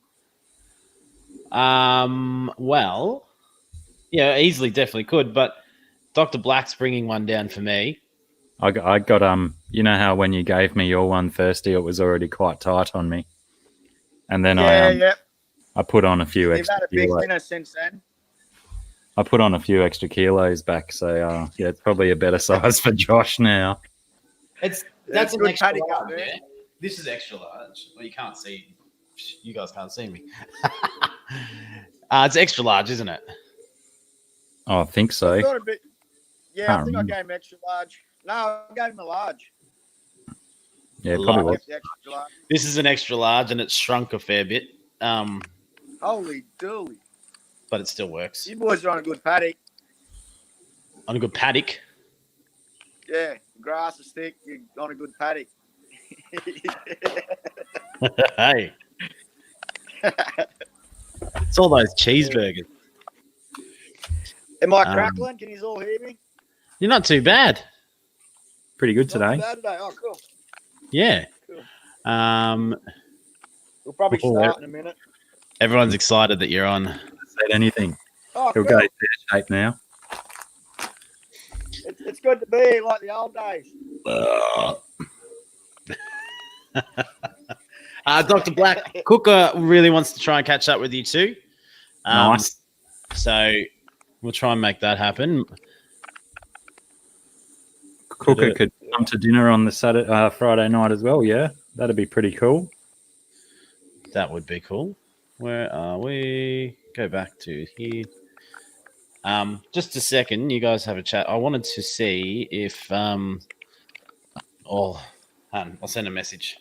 Well, yeah, easily, definitely could. But Dr. Black's bringing one down for me. I got you know how when you gave me your one Thirsty, it was already quite tight on me, and then I put on a few extra. You've had a big dinner since then. I put on a few extra kilos back, so yeah, it's probably a better size for Josh now. That's an extra large. Yeah? This is extra large. Well, you can't see. You guys can't see me. It's extra large, isn't it? Oh, I think so. I think I gave him extra large. No, I gave him a large. Yeah, probably was. This is an extra large, and it's shrunk a fair bit. Holy dooly. But it still works. You boys are on a good paddock. On a good paddock? Yeah, grass is thick. You're on a good paddock. Hey. It's all those cheeseburgers. Am I crackling? Can you all hear me? You're not too bad. Pretty good today. Not too bad today. Oh, cool. Yeah. Cool. We'll probably start in a minute. Everyone's excited that you're on. Said anything. Oh, He'll cool. go to shape now. It's good to be like the old days. Dr. Black, Cooker really wants to try and catch up with you too. Nice. So we'll try and make that happen. Cooker could come to dinner on the Friday night as well. Yeah, that'd be pretty cool. That would be cool. Where are we? Go back to here. Just a second. You guys have a chat. I wanted to see if I'll send a message.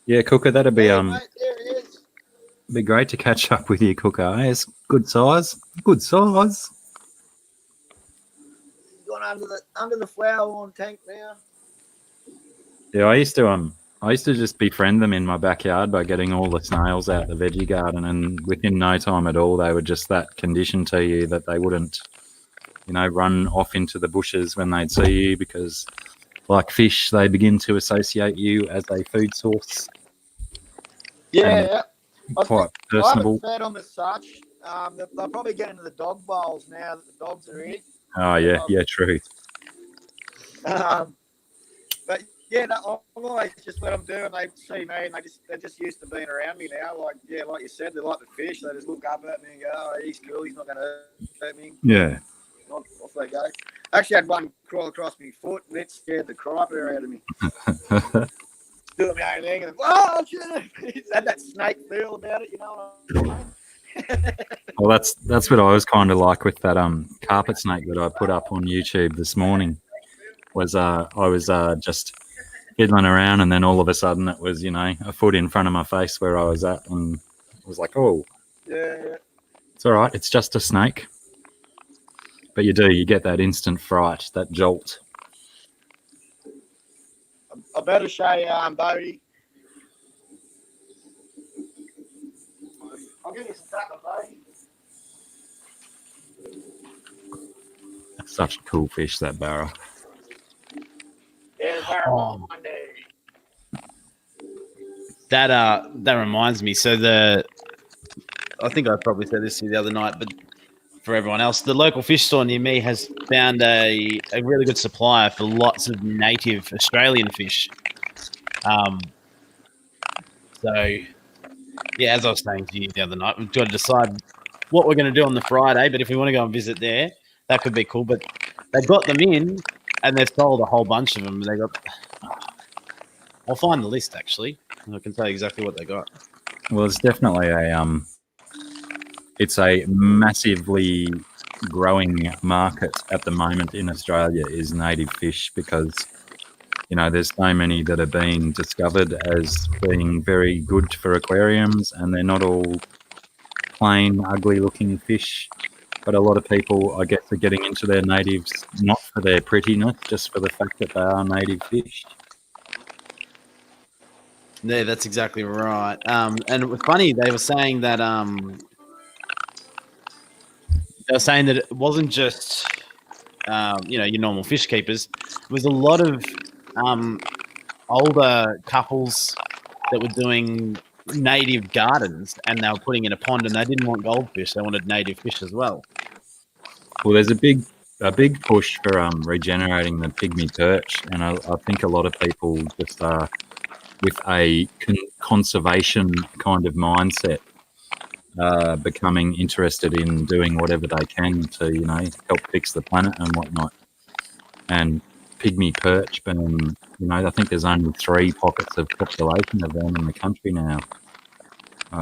Yeah, Cooker, that'd be Mate, there he is. be great to catch up with you, Cooker. It's good size. Good size. gone under the flower lawn tank now. Yeah, I used to just befriend them in my backyard by getting all the snails out the veggie garden, and within no time at all, they were just that conditioned to you that they wouldn't, run off into the bushes when they'd see you because, like fish, they begin to associate you as a food source. Yeah, Quite I personable. haven't fed them as such. They'll probably get into the dog bowls now that the dogs are in. Oh yeah, true. But yeah, I'm always just let them do, and they see me, and they're just used to being around me now. Like you said, they like the fish. They just look up at me and go, "Oh, he's cool. He's not going to hurt me." Yeah. Off they go. I actually had one crawl across my foot, and it scared the crap out of me. Doing my own thing, and it's had that snake feel about it, you know. Well, that's what I was kind of like with that carpet snake that I put up on YouTube this morning. Was I was just fiddling around, and then all of a sudden it was a foot in front of my face where I was at, and I was like, oh, yeah, it's all right, it's just a snake. But you get that instant fright, that jolt. I better show you, Bodie. I'll give you some tobacco, Bodie. That's such a cool fish, that barra. Yeah, the barra on Monday. That reminds me. So I think I probably said this to you the other night, but for everyone else, the local fish store near me has found a really good supplier for lots of native Australian fish. So yeah, as I was saying to you the other night, we've got to decide what we're going to do on the Friday. But if we want to go and visit there, that could be cool. But they've got them in, and they've sold a whole bunch of them. They got. I'll find the list actually. I can tell you exactly what they got. Well, it's definitely it's a massively growing market at the moment in Australia is native fish because, there's so many that are being discovered as being very good for aquariums, and they're not all plain, ugly-looking fish. But a lot of people, I guess, are getting into their natives not for their prettiness, just for the fact that they are native fish. Yeah, that's exactly right. And it was funny, they were saying that it wasn't just your normal fish keepers. It was a lot of older couples that were doing native gardens, and they were putting in a pond, and they didn't want goldfish; they wanted native fish as well. Well, there's a big push for regenerating the pygmy perch, and I think a lot of people just are with a conservation kind of mindset, becoming interested in doing whatever they can to, help fix the planet and whatnot. And pygmy perch, I think there's only 3 pockets of population of them in the country now.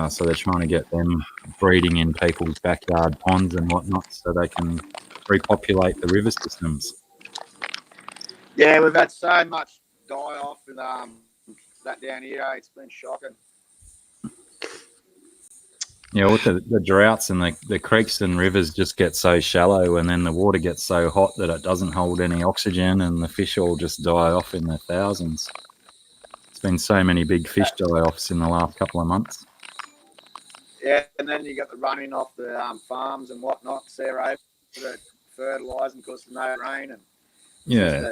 So they're trying to get them breeding in people's backyard ponds and whatnot so they can repopulate the river systems. Yeah, we've had so much die off with that down here. It's been shocking. Yeah, with the droughts and the creeks and rivers just get so shallow, and then the water gets so hot that it doesn't hold any oxygen, and the fish all just die off in their thousands. It's been so many big fish die-offs in the last couple of months. Yeah, and then you got the running off the farms and whatnot. They're able to fertilise them because of no rain, and yeah,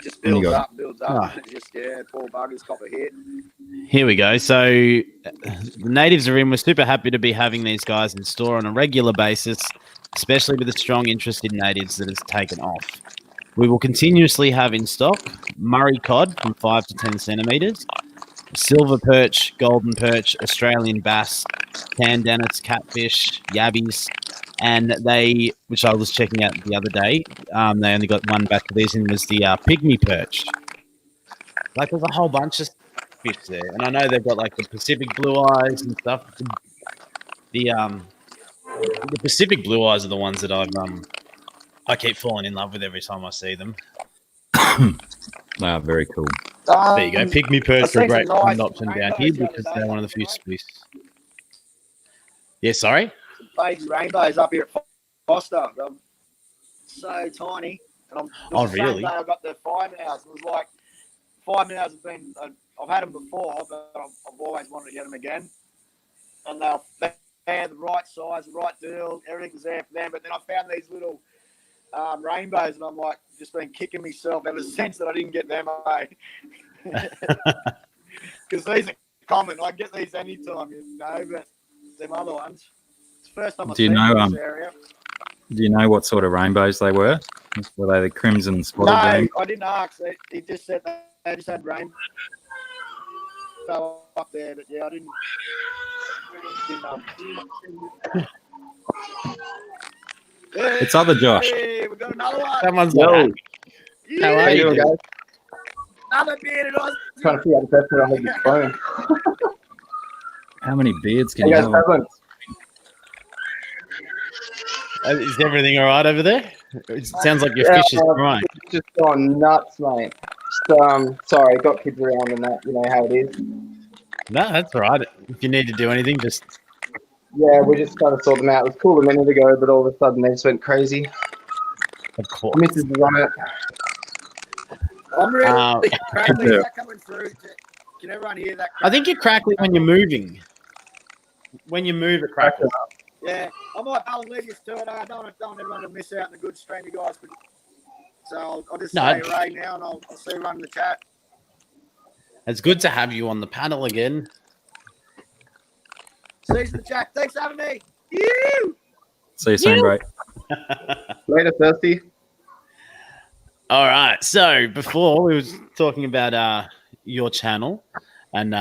just builds up. And just poor buggers cop a hit. Here we go. So the natives are in. We're super happy to be having these guys in store on a regular basis, especially with the strong interest in natives that has taken off. We will continuously have in stock Murray cod from 5 to 10 centimetres, silver perch, golden perch, Australian bass, pandanus, catfish, yabbies, and which I was checking out the other day, they only got one batch of these, and was the pygmy perch. Like, there's a whole bunch of fish there, and I know they've got like the Pacific blue eyes and stuff. The Pacific blue eyes are the ones that I keep falling in love with every time I see them. They are very cool. There you go. Pygmy perch are a great option down here because they're one of the few species. Yeah, sorry? Baby rainbows up here at Foster. so tiny. And Oh, the same really? day I got the fire mouse. It was like fire mouse have been. I've had them before, but I've always wanted to get them again. And they're the right size, the right deal. Everything was there for them. But then I found these little rainbows, and I'm like, just been kicking myself ever since that I didn't get them. Because these are common. I get these anytime, but them other ones. It's the first time I've seen them in this area. Do you know what sort of rainbows they were? Were they the crimson spotted rainbow? No, I didn't ask. He just said they just had rainbow up there, but yeah, I didn't It's other Josh. Hey, we got another one. Someone's Yo. like, Yeah, how are you, guys? another bearded Aussie. Trying to figure out the best way to hold this phone. How many beards can Hey you guys, have? Pavlin. is everything all right over there? It sounds like your fish is crying. It's just gone nuts, mate. Just, sorry, got kids around and that, you know how it is. No, that's all right. If you need to do anything, just Yeah, we're just trying to sort them out. It was cool a minute ago, but all of a sudden they just went crazy. of course. Mrs. is on it. I'm really crackly. Yeah. Is that coming through? Can everyone hear that? I think you're crackly when you're moving. When you move, it crackles. Yeah, I might leave you to it. I don't want everyone to miss out on the good stream, you guys. So I'll just say right now, and I'll see you in the chat. It's good to have you on the panel again. See you in the chat. Thanks for having me. You. See you soon, bro. Later, Thirsty. All right. So before we was talking about your channel and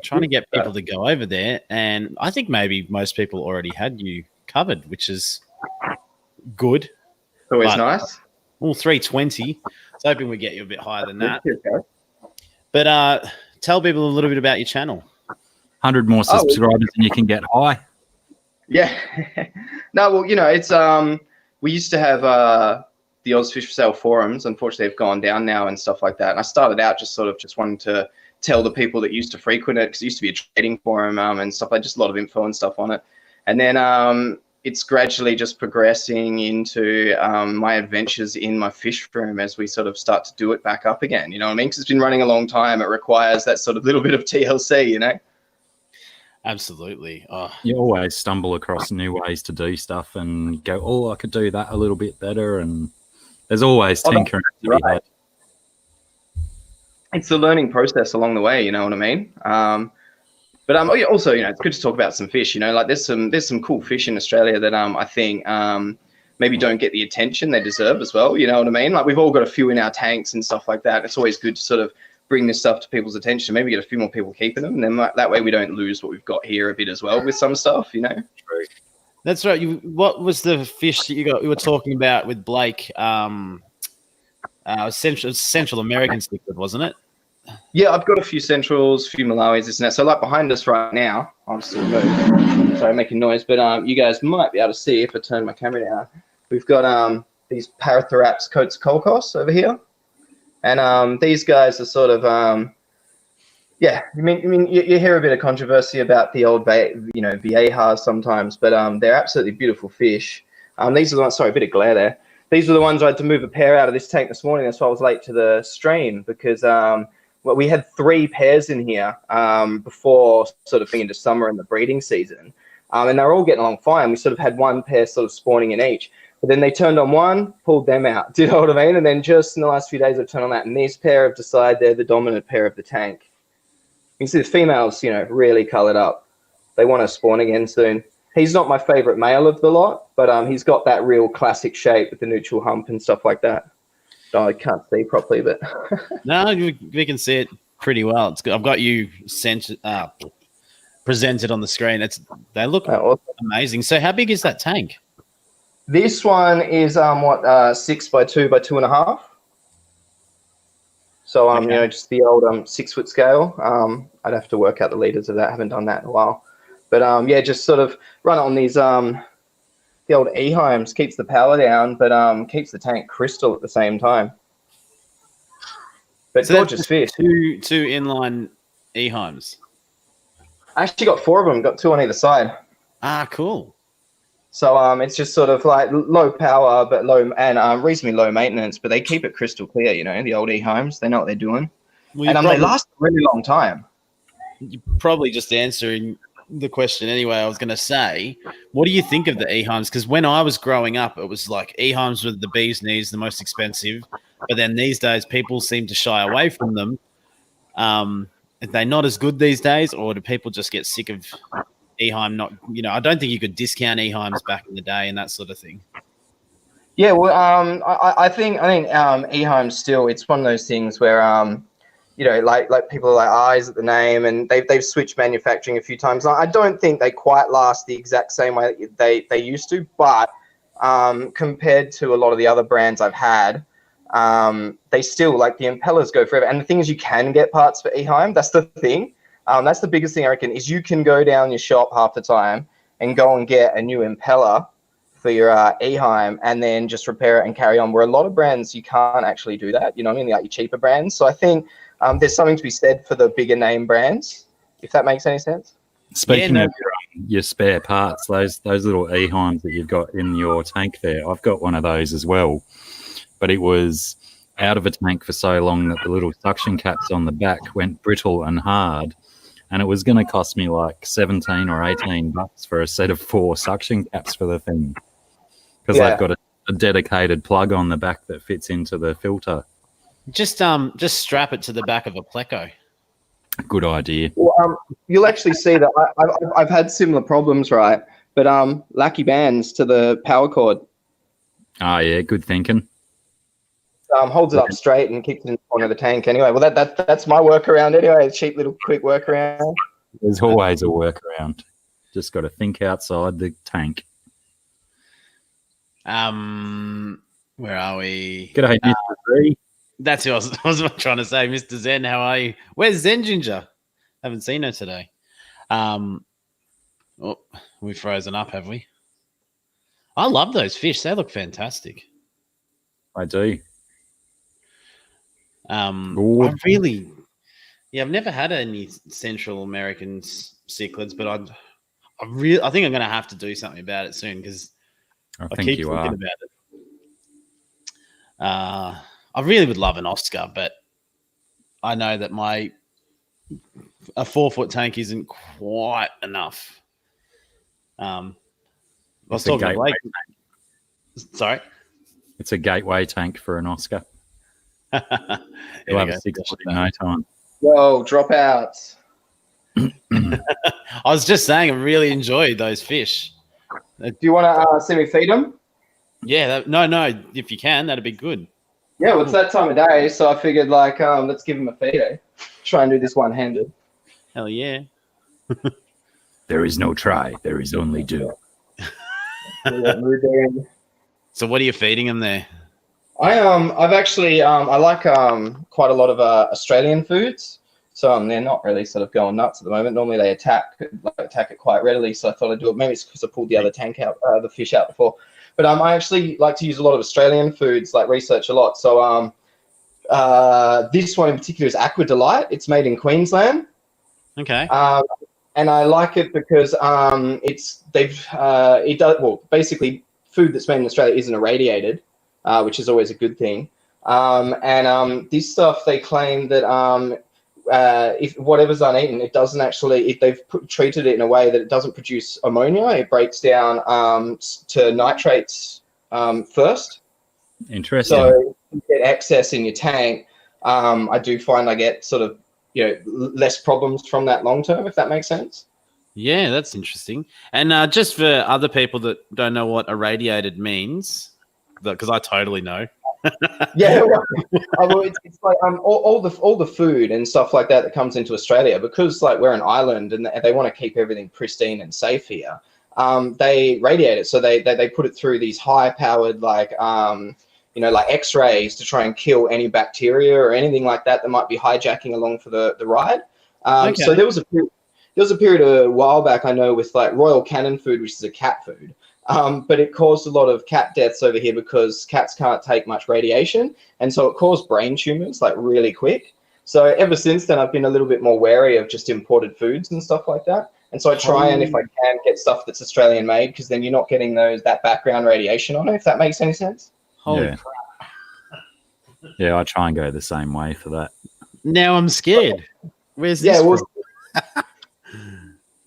trying to get people to go over there, and I think maybe most people already had you covered, which is good. Always But- nice. Well, 320. I was hoping we get you a bit higher than that. Cheers, guys. But tell people a little bit about your channel. 100 more subscribers and you can get high. Yeah. No, well, you know, it's we used to have the Oz Fish for Sale forums. Unfortunately, they've gone down now and stuff like that. And I started out just wanting to tell the people that used to frequent it, because it used to be a trading forum and stuff like just a lot of info and stuff on it. And then it's gradually just progressing into my adventures in my fish room as we sort of start to do it back up again. You know what I mean? Because it's been running a long time. It requires that sort of little bit of TLC, you know? Absolutely. Oh, You always stumble across new ways to do stuff and go, oh, I could do that a little bit better. And there's always tinkering to be had. It's a learning process along the way, you know what I mean? But also, you know, it's good to talk about some fish. You know, like there's some cool fish in Australia that I think maybe don't get the attention they deserve as well. You know what I mean? Like we've all got a few in our tanks and stuff like that. It's always good to sort of bring this stuff to people's attention. Maybe get a few more people keeping them, and then that way we don't lose what we've got here a bit as well with some stuff. You know? that's right. What was the fish that you were talking about with Blake? Central American cichlid, wasn't it? Yeah, I've got a few Centrals, a few Malawis, this and that. So like behind us right now, I'm still moving. Sorry, making noise, but you guys might be able to see if I turn my camera down. We've got these Parathoraps coats Kolkos over here. And these guys are sort of, yeah, I mean, you hear a bit of controversy about the old, Viejahs sometimes, but they're absolutely beautiful fish. These are the ones, sorry, a bit of glare there. These were the ones I had to move a pair out of this tank this morning. That's why I was late to the stream, because well, we had 3 pairs in here before sort of being into summer and the breeding season. And they were all getting along fine. We sort of had 1 pair sort of spawning in each. But then they turned on one, pulled them out. Do you know what I mean? And then just in the last few days, I've turned on that. And these pair have decided they're the dominant pair of the tank. You can see the females, you know, really coloured up. They want to spawn again soon. He's not my favourite male of the lot, but he's got that real classic shape with the neutral hump and stuff like that. Oh, I can't see properly, but No, we can see it pretty well. It's good. I've got you presented on the screen. They look amazing. So how big is that tank? this one is 6 by 2 by 2.5. So Okay. you know, just the old 6 foot scale. I'd have to work out the liters of that. I haven't done that in a while. But yeah, just sort of run it on these the old Ehimes, keeps the power down, but keeps the tank crystal at the same time. But So gorgeous fish. Two inline Ehimes. I actually got 4 of them. Got 2 on either side. Ah, cool. So it's just sort of like low power, but low and reasonably low maintenance. But they keep it crystal clear, you know, the old e-homes. They know what they're doing, Well, and they last a really long time. you're probably just answering the question anyway. I was going to say, what do you think of the e-homes? Because when I was growing up, it was like e-homes were the bee's knees, the most expensive. But then these days, people seem to shy away from them. Are they not as good these days, or do people just get sick of e-home? Not, you know, I don't think you could discount e-homes back in the day and that sort of thing. Yeah, well, I think e-homes still, it's one of those things where you know, like people are like eyes at the name, and they've switched manufacturing a few times. I don't think they quite last the exact same way that they used to, but compared to a lot of the other brands I've had, they still, like, the impellers go forever. And the thing is, you can get parts for e-home. That's the thing. That's the biggest thing I reckon, is you can go down your shop half the time and go and get a new impeller for your e-home and then just repair it and carry on, where a lot of brands you can't actually do that, you know what I mean, like your cheaper brands. So I think there's something to be said for the bigger name brands, if that makes any sense. Speaking of your spare parts, those little e-homes that you've got in your tank there, I've got one of those as well, but it was out of a tank for so long that the little suction caps on the back went brittle and hard, and it was going to cost me like 17 or 18 bucks for a set of 4 suction caps for the thing, because they've got a dedicated plug on the back that fits into the filter. Just strap it to the back of a Pleco. Good idea. Well, you'll actually see that I've had similar problems, right? But lackey bands to the power cord. Oh yeah, good thinking. Holds it up straight and kicks it in the corner of the tank. Anyway, well that's my workaround anyway. A cheap little quick workaround. There's always a workaround. Just got to think outside the tank. Where are we? G'day, Mr. Z. That's who I was trying to say, Mr. Zen. How are you? Where's Zen Ginger? Haven't seen her today. We've frozen up, have we? I love those fish. They look fantastic. I do. I've never had any Central American cichlids, but I think I'm going to have to do something about it soon, because I keep think you thinking are. about it. I really would love an Oscar, but I know that a 4-foot tank isn't quite enough. I was talking to Blake. Sorry? It's a gateway tank for an Oscar. You'll have a 6-foot in no time. Whoa, dropouts. I was just saying, I really enjoyed those fish. Do you want to see me feed them? Yeah, no. If you can, that'd be good. Yeah, well, it's that time of day, so I figured, like, let's give them a feed, eh? Try and do this one-handed. Hell yeah. There is no try. There is only do. So what are you feeding them there? I've actually, I like quite a lot of Australian foods. So they're not really sort of going nuts at the moment. Normally they attack it quite readily. So I thought I'd do it. Maybe it's because I pulled the other tank out, the fish out before. But I actually like to use a lot of Australian foods, like research a lot. So this one in particular is Aqua Delight. It's made in Queensland. Okay. And I like it because basically food that's made in Australia isn't irradiated, which is always a good thing. This stuff, they claim that if whatever's uneaten, it doesn't actually, if they've treated it in a way that it doesn't produce ammonia, it breaks down to nitrates first. Interesting. So you get excess in your tank. I do find I get sort of, less problems from that long term, if that makes sense. Yeah, that's interesting. And just for other people that don't know what irradiated means, because I totally know. Yeah, well, it's like all the food and stuff like that comes into Australia, because like we're an island and they want to keep everything pristine and safe here. They radiate it, so they put it through these high powered like X-rays to try and kill any bacteria or anything like that might be hijacking along for the ride. Okay. So there was a period a while back, I know, with like Royal Canin food, which is a cat food. But it caused a lot of cat deaths over here because cats can't take much radiation. And so it caused brain tumors like really quick. So ever since then, I've been a little bit more wary of just imported foods and stuff like that. And so I try and, if I can, get stuff that's Australian made, because then you're not getting that background radiation on it, if that makes any sense. Holy Yeah. crap. Yeah, I try and go the same way for that. Now I'm scared. Where's this Yeah, well, from?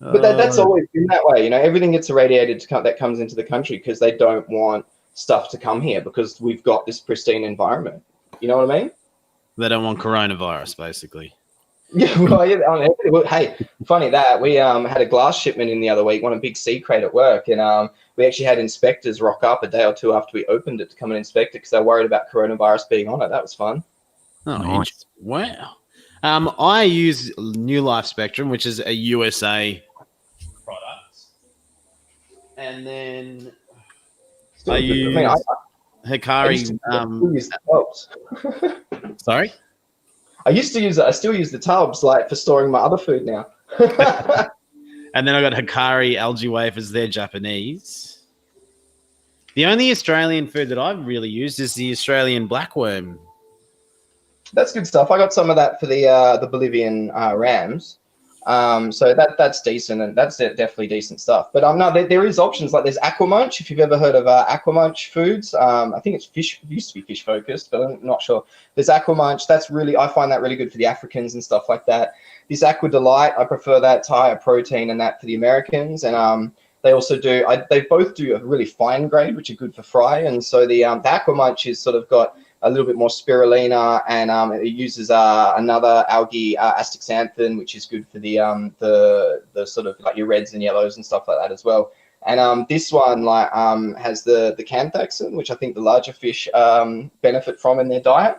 but that's always been that way. You know, everything gets irradiated that comes into the country because they don't want stuff to come here because we've got this pristine environment. You know what I mean? They don't want coronavirus, basically. Yeah, well, hey, funny that we had a glass shipment in the other week, a big sea crate at work, and we actually had inspectors rock up a day or two after we opened it to come and inspect it because they were worried about coronavirus being on it. That was fun. Oh, Nice. interesting. Wow. I use New Life Spectrum, which is a USA product, and then I use Hikari. Sorry. I still use the tubs like for storing my other food now. And then I got Hikari algae wafers. They're Japanese. The only Australian food that I've really used is the Australian blackworm. That's good stuff. I got some of that for the Bolivian rams. So that's decent, and that's definitely decent stuff. But no, there is options. Like there's Aquamunch, if you've ever heard of Aquamunch foods. I think it's fish. It used to be fish focused, but I'm not sure. There's Aquamunch. I find that really good for the Africans and stuff like that. This Aqua Delight, I prefer that. It's higher protein and that for the Americans. And they also do. They both do a really fine grade, which are good for fry. And so the Aquamunch is sort of got a little bit more spirulina, and it uses another algae, astaxanthin, which is good for the sort of like your reds and yellows and stuff like that as well. And this one has the canthaxin, which I think the larger fish benefit from in their diet.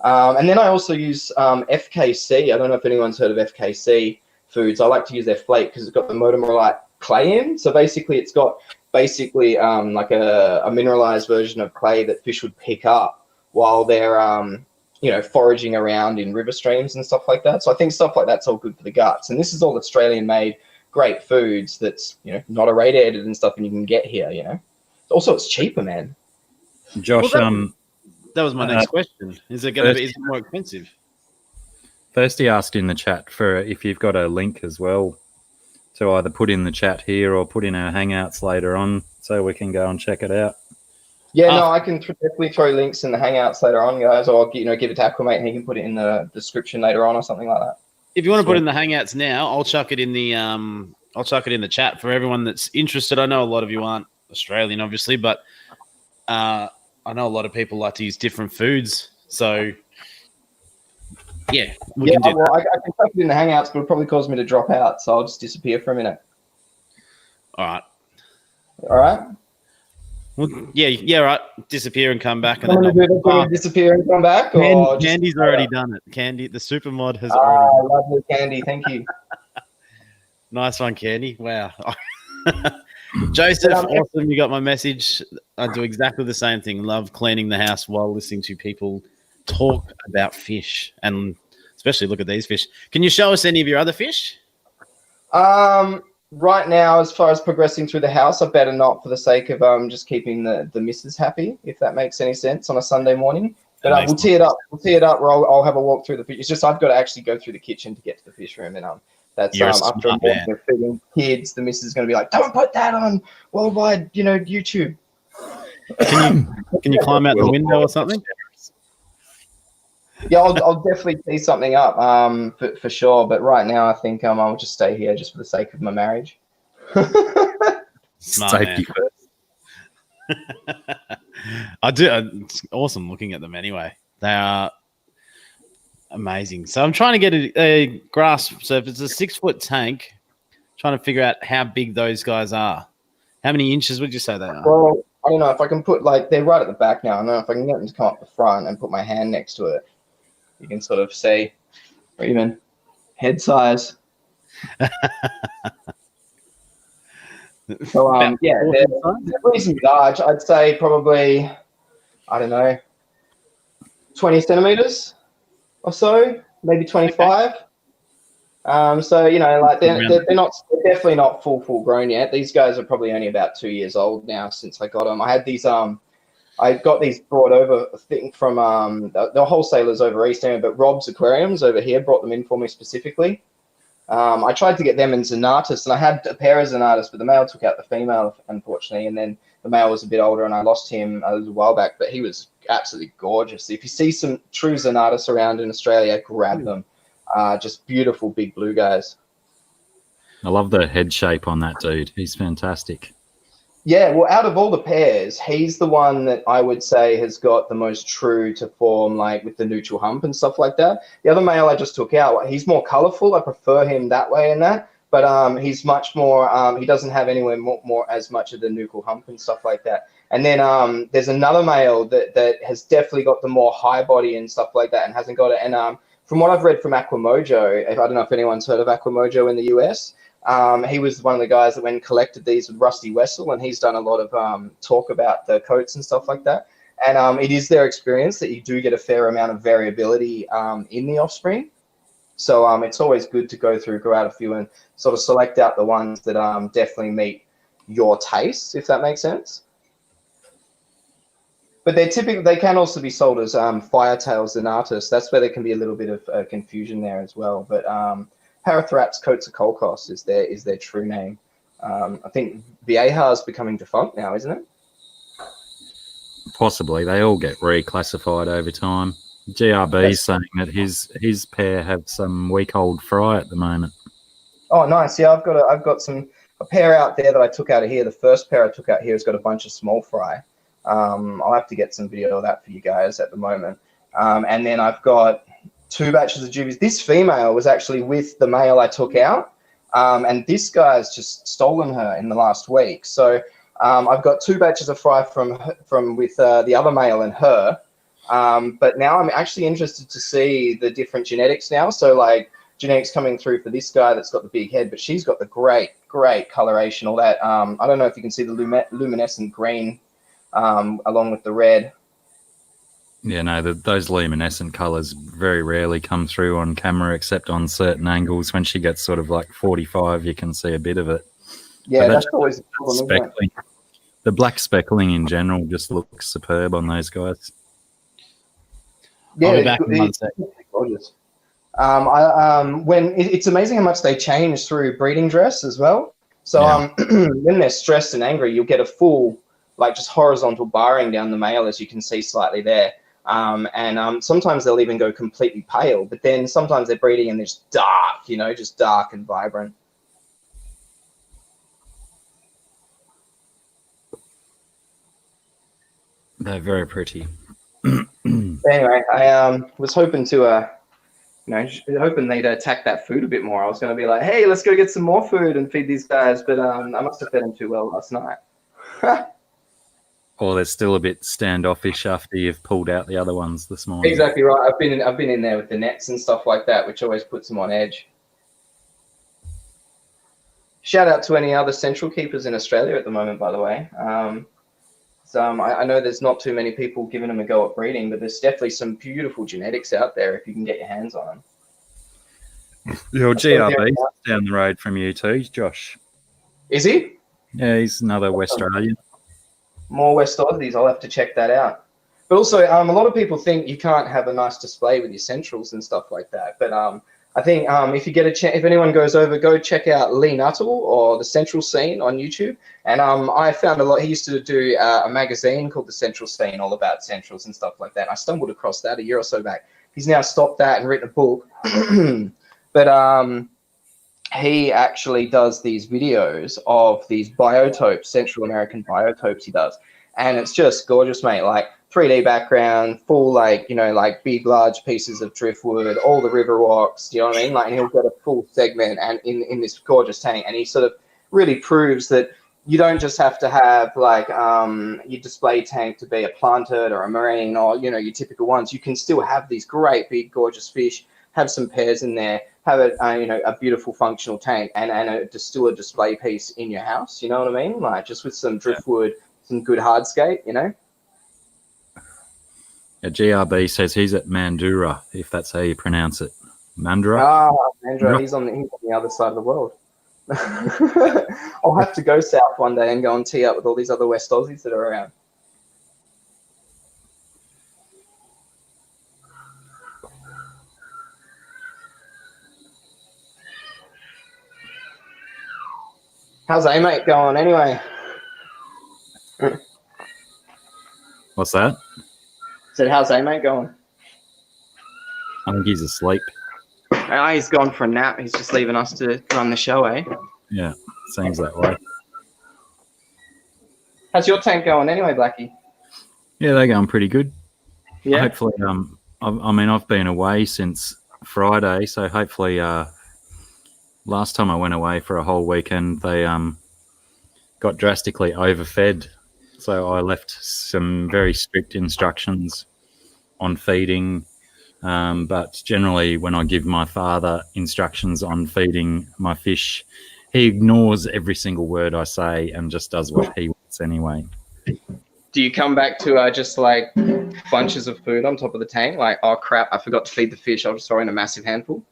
And then I also use FKC. I don't know if anyone's heard of FKC foods. I like to use their flake because it's got the motomorite clay in. So basically, it's got like a mineralized version of clay that fish would pick up while they're foraging around in river streams and stuff like that. So I think stuff like that's all good for the guts. And this is all Australian made, great foods that's not irradiated and stuff, and you can get here. Also, it's cheaper, man. Josh, that was my next question. Is it going to be more expensive? Thirsty asked in the chat for if you've got a link as well to either put in the chat here or put in our Hangouts later on so we can go and check it out. Yeah, no, I can definitely throw links in the Hangouts later on, guys, or give it to Aquamate and he can put it in the description later on or something like that. If you want to put in the Hangouts now, I'll chuck it in the chat for everyone that's interested. I know a lot of you aren't Australian, obviously, but I know a lot of people like to use different foods. So, yeah, I can chuck it in the Hangouts, but it'll probably cause me to drop out, so I'll just disappear for a minute. All right. All right? Well, yeah, right. Disappear and come back. And then disappear and come back? Or Candy's already done it. Candy, the super mod has already done it. Lovely, Candy. Thank you. Nice one, Candy. Wow. Joseph, awesome. You got my message. I do exactly the same thing. Love cleaning the house while listening to people talk about fish, and especially look at these fish. Can you show us any of your other fish? Right now, as far as progressing through the house, I better not for the sake of just keeping the missus happy, if that makes any sense on a Sunday morning. But we'll tee it up. We'll tee it up where I'll have a walk through the fish. It's just I've got to actually go through the kitchen to get to the fish room, and that's after a morning of feeding kids, the missus is going to be like, "Don't put that on worldwide, YouTube." Can you climb out the window or something? Yeah, I'll definitely tee something up for sure. But right now, I think I'll just stay here just for the sake of my marriage. Safety first. I do. It's awesome looking at them anyway. They are amazing. So I'm trying to get a grasp. So if it's a 6-foot tank, trying to figure out how big those guys are. How many inches would you say they are? Well, I don't know if I can put they're right at the back now. I don't know if I can get them to come up the front and put my hand next to it. You can sort of see, or even head size. So they're reasonably large. I'd say probably, I don't know, 20 centimeters or so, maybe 25. Okay. So they're definitely not full grown yet. These guys are probably only about 2 years old now since I got them. I had these I got these brought over, I think, from the wholesalers over East End, but Rob's Aquariums over here brought them in for me specifically. I tried to get them in Xanatus, and I had a pair of Xanatus, but the male took out the female, unfortunately. And then the male was a bit older, and I lost him a little while back, but he was absolutely gorgeous. If you see some true Xanatus around in Australia, grab them. Just beautiful big blue guys. I love the head shape on that dude. He's fantastic. Yeah, well, out of all the pairs, he's the one that I would say has got the most true to form, like with the neutral hump and stuff like that. The other male I just took out, he's more colorful. I prefer him that way and that, but he's much more, he doesn't have anywhere more as much of the neutral hump and stuff like that. And then there's another male that has definitely got the more high body and stuff like that and hasn't got it. And from what I've read from Aquamojo, I don't know if anyone's heard of Aquamojo in the US, he was one of the guys that went and collected these with Rusty Wessel, and he's done a lot of talk about the coats and stuff like that. And it is their experience that you do get a fair amount of variability in the offspring. So it's always good to go out a few and sort of select out the ones that definitely meet your taste, if that makes sense. But they can also be sold as Firetails Xanatus. That's where there can be a little bit of confusion there as well. But Parathraps Coatzacoalcos is their true name. I think Vieja is becoming defunct now, isn't it? Possibly. They all get reclassified over time. GRB is saying that his pair have some week-old fry at the moment. Oh, nice. Yeah, I've got a pair out there that I took out of here. The first pair I took out here has got a bunch of small fry. I'll have to get some video of that for you guys at the moment. And then I've got 2 batches of juvies. This female was actually with the male I took out, and this guy's just stolen her in the last week. So I've got 2 batches of fry from with the other male and her. But now I'm actually interested to see the different genetics now. So like genetics coming through for this guy that's got the big head, but she's got the great coloration, all that. I don't know if you can see the luminescent green along with the red. Yeah, no, those luminescent colours very rarely come through on camera except on certain angles. When she gets sort of like 45, you can see a bit of it. Yeah, that's always the problem, speckling. The black speckling in general just looks superb on those guys. Yeah, I'll be back in 1 sec. Gorgeous. It's amazing how much they change through breeding dress as well. So when they're stressed and angry, you'll get a full, like just horizontal barring down the male, as you can see slightly there. And sometimes they'll even go completely pale, but then sometimes they're breeding and they're just dark, just dark and vibrant. They're very pretty. Anyway, I was hoping to, hoping they'd attack that food a bit more. I was going to be like, hey, let's go get some more food and feed these guys, but I must have fed them too well last night. Or they're still a bit standoffish after you've pulled out the other ones this morning. Exactly right. I've been in there with the nets and stuff like that, which always puts them on edge. Shout out to any other central keepers in Australia at the moment, by the way. I know there's not too many people giving them a go at breeding, but there's definitely some beautiful genetics out there if you can get your hands on them. Your GRB down the road from you too, Josh. Is he? Yeah, he's another West Australian. More West Aussies. I'll have to check that out. But also, a lot of people think you can't have a nice display with your centrals and stuff like that. But I think if you get a chance, if anyone goes over, go check out Lee Nuttall or the Central Scene on YouTube. And I found a lot. He used to do a magazine called the Central Scene, all about centrals and stuff like that. I stumbled across that a year or so back. He's now stopped that and written a book. But he actually does these videos of these biotopes, Central American biotopes he does. And it's just gorgeous, mate. Like 3D background, full, like big, large pieces of driftwood, all the river rocks, you know what I mean? Like, and he'll get a full segment and in this gorgeous tank. And he sort of really proves that you don't just have to have like your display tank to be a planted or a marine or, your typical ones. You can still have these great, big, gorgeous fish, have some pairs in there, have a beautiful functional tank and still a display piece in your house. You know what I mean? Like just with some driftwood, some good hardscape, Yeah, GRB says he's at Mandurah, if that's how you pronounce it. Mandurah? Ah, Mandurah, he's on the other side of the world. I'll have to go south one day and go and tee up with all these other West Aussies that are around. How's A-Mate going anyway? What's that? Said, how's A-Mate going? I think he's asleep. He's gone for a nap. He's just leaving us to run the show, eh? Yeah, seems that way. How's your tank going anyway, Blackie? Yeah, they're going pretty good. Yeah. Hopefully, I've been away since Friday, so hopefully, last time I went away for a whole weekend, they got drastically overfed. So I left some very strict instructions on feeding. But generally, when I give my father instructions on feeding my fish, he ignores every single word I say and just does what he wants anyway. Do you come back to just like bunches of food on top of the tank? Like, oh crap, I forgot to feed the fish. I'll just throw in a massive handful.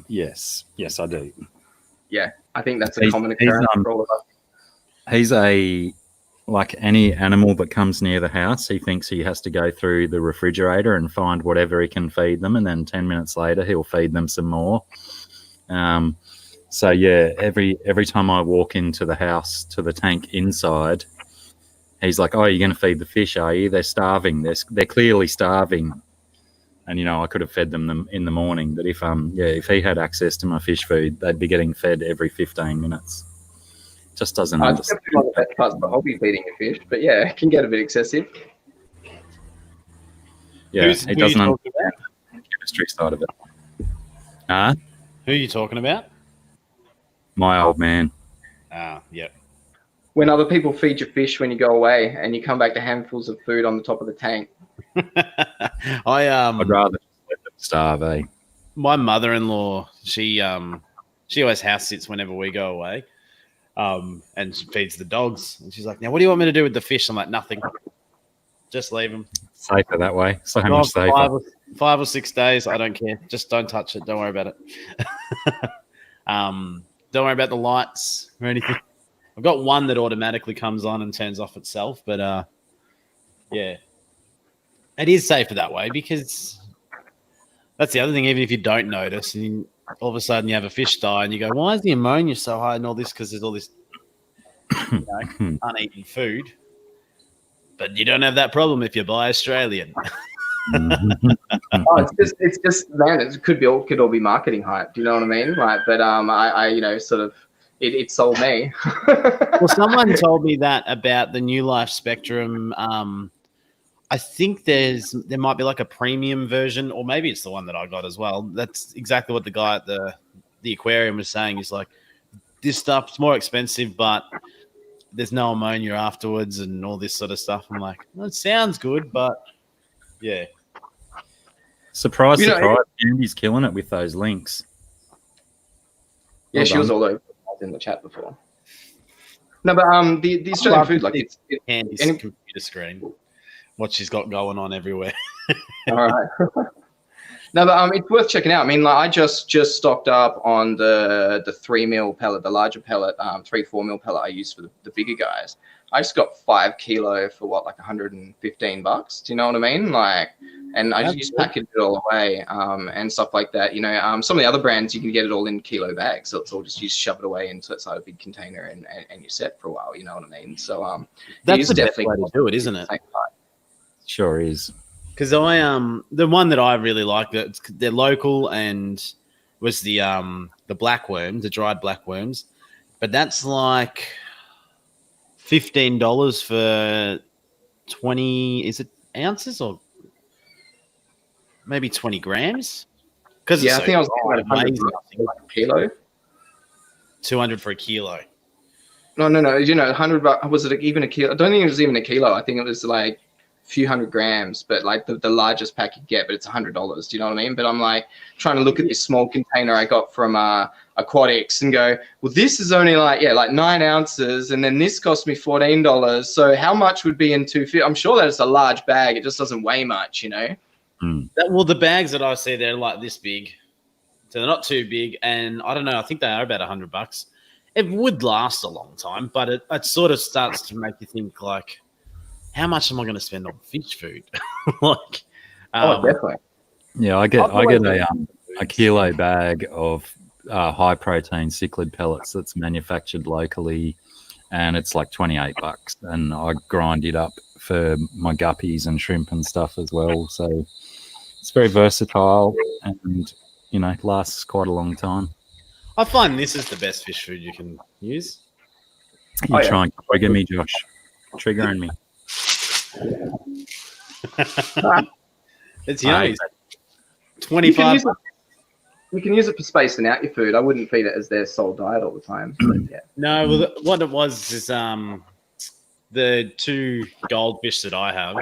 Yes, I do. Yeah, I think that's a common occurrence for all of us. He's like any animal that comes near the house, he thinks he has to go through the refrigerator and find whatever he can feed them, and then 10 minutes later he'll feed them some more. So yeah, every time I walk into the house to the tank inside, he's like, "Oh, you're going to feed the fish, are you? They're starving. They're clearly starving." And I could have fed them in the morning, but if he had access to my fish food, they'd be getting fed every 15 minutes. Just doesn't understand. It's one of the best parts of the hobby, feeding a fish, but yeah, it can get a bit excessive. Yeah, he doesn't understand the chemistry side of it. Who are you talking about? My old man. Yep. When other people feed your fish when you go away and you come back to handfuls of food on the top of the tank. I'd rather just let them starve, eh? My mother-in-law, she always house sits whenever we go away. And she feeds the dogs. And she's like, "Now, what do you want me to do with the fish?" I'm like, "Nothing. Just leave them." Safer that way. So much safer. 5 or 6 days. I don't care. Just don't touch it. Don't worry about it. Don't worry about the lights or anything. I've got one that automatically comes on and turns off itself. But, yeah. It is safer that way because that's the other thing. Even if you don't notice and all of a sudden you have a fish die and you go, "Why is the ammonia so high?" and all this, because there's all this uneaten food. But you don't have that problem if you buy Australian. It's just man, it could all be marketing hype. Do you know what I mean? Like, but I sort of it sold me. Well, someone told me that about the New Life Spectrum. I think there might be like a premium version, or maybe it's the one that I got as well. That's exactly what the guy at the aquarium was saying. He's like, "This stuff's more expensive, but there's no ammonia afterwards and all this sort of stuff." I'm like, "Well, it sounds good, but yeah." Surprise. Andy's killing it with those links. Yeah, Well she done. was all over in the chat before. No, but the Australian food, like it's Andy's computer screen. What she's got going on everywhere. all right. No, but it's worth checking out. I mean, like I just stocked up on the 3 mil pellet, the larger pellet, 3-4 mil pellet I use for the bigger guys. I just got 5 kilo for what, like $115. Do you know what I mean? Like, and I just packaged it all away and stuff like that. Some of the other brands you can get it all in kilo bags, so it's all just you shove it away into a big container and you're set for a while. You know what I mean? So that's the best way to do it, isn't it? Sure is. Because the one that I really like, they're local and was the blackworms, the dried blackworms, but that's like $15 for 20. Is it ounces or maybe 20 grams? Because I think I was getting like a kilo. 200 for a kilo. No. $100. Was it even a kilo? I don't think it was even a kilo. I think it was like few hundred grams, but like the largest pack you get, but it's $100. Do you know what I mean? But I'm like trying to look at this small container I got from Aquatics and go, well, this is only like 9 ounces, and then this cost me $14. So how much would be in 250? I'm sure that it's a large bag. It just doesn't weigh much, Well, the bags that I see, they're like this big, so they're not too big, and I don't know. I think they are about $100. It would last a long time, but it sort of starts to make you think like, how much am I going to spend on fish food? Definitely. Yeah, I get a kilo bag of high protein cichlid pellets that's manufactured locally, and it's like $28, and I grind it up for my guppies and shrimp and stuff as well. So it's very versatile, and lasts quite a long time. I find this is the best fish food you can use. You try and trigger me, Josh. Triggering me. It's yummy. 25. You can use it for spacing out your food. I wouldn't feed it as their sole diet all the time. But yeah. No, well, what it was is the 2 goldfish that I have.